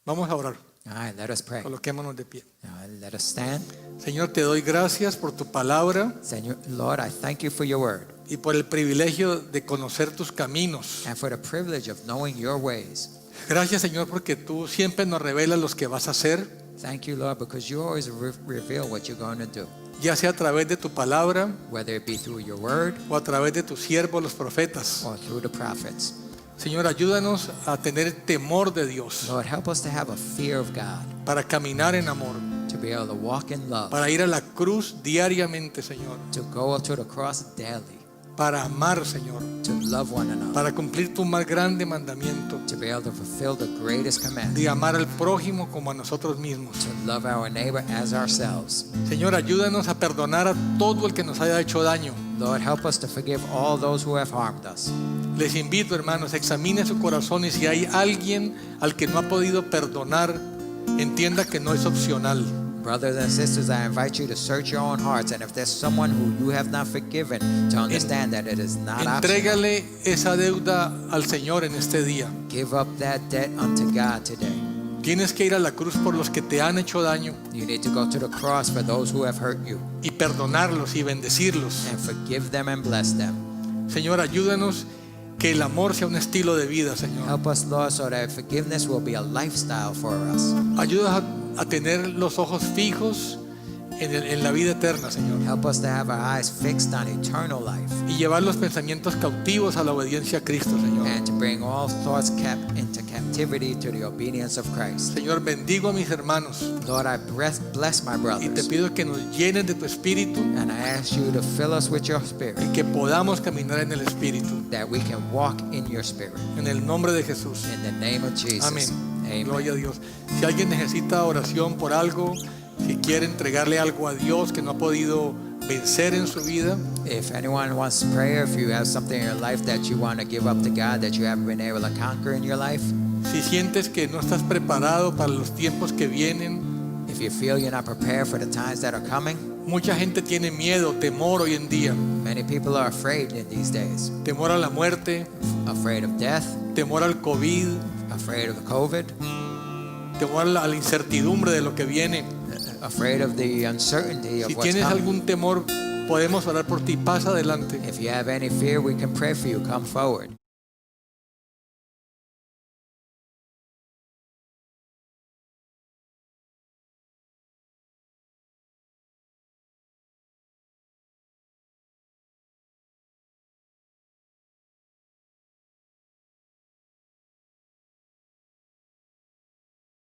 Vamos a orar, All right, let us pray. coloquémonos de pie. All right, let us stand. Señor, te doy gracias por tu palabra Señor, Lord, I thank you for your word y por el privilegio de conocer tus caminos. and for the privilege of knowing your ways. Gracias, Señor, porque tú siempre nos revelas los que vas a hacer, Thank you, Lord, because you always reveal what you're going to do, ya sea a través de tu palabra whether it be through your word o a través de tus siervos, los profetas. or through the prophets. Señor, ayúdanos a tener temor de Dios, Lord, help us to have a fear of God, para caminar en amor, to be able to walk in love, para ir a la cruz diariamente, Señor, to go to the cross daily, para amar, Señor, to love one another, para cumplir tu más grande mandamiento, to be able to fulfill the greatest command, de amar al prójimo como a nosotros mismos. to love our neighbor as ourselves. Señor, ayúdanos a perdonar a todo el que nos haya hecho daño. Lord, help us to forgive all those who have harmed us. Les invito, hermanos, examine su corazón y si hay alguien al que no ha podido perdonar, entienda que no es opcional. Brothers and sisters, I invite you to search your own hearts, and if there's someone who you have not forgiven, to understand that it is not optional. Entrégale esa deuda al Señor en este día. Give up that debt unto God today. Tienes que ir a la cruz por los que te han hecho daño You need to go to the cross for those who have hurt you y perdonarlos y bendecirlos. and forgive them and bless them. Señor, ayúdanos que el amor sea un estilo de vida, Señor. Help us, Lord, so that forgiveness will be a lifestyle for us. Ayúdanos a tener los ojos fijos en la vida eterna, Señor, Help us to have our eyes fixed on eternal life y llevar los pensamientos cautivos a la obediencia a Cristo, Señor. and to bring all thoughts into captivity to the obedience of Christ. Señor, bendigo a mis hermanos Lord, I bless my y te brothers, pido que nos llenes de tu espíritu and I ask you to fill us with your y spirit, que podamos caminar en el espíritu. that we can walk in your spirit. En el nombre de Jesús. In the name of Jesus. Amén. Amen. Gloria a Dios. Si alguien necesita oración por algo, si quiere entregarle algo a Dios que no ha podido vencer en su vida, If anyone wants prayer, if you have something in your life that you want to give up to God that you haven't been able to conquer in your life, si sientes que no estás preparado para los tiempos que vienen, if you feel you're not prepared for the times that are coming, mucha gente tiene miedo, temor hoy en día, many people are afraid in these days. temor a la muerte, Afraid of death, temor al COVID, afraid of COVID, temor a la incertidumbre de lo que viene. afraid of the uncertainty of Si what's tienes coming. algún temor, podemos orar por ti. Pasa adelante. If you have any fear, we can pray for you. Come forward.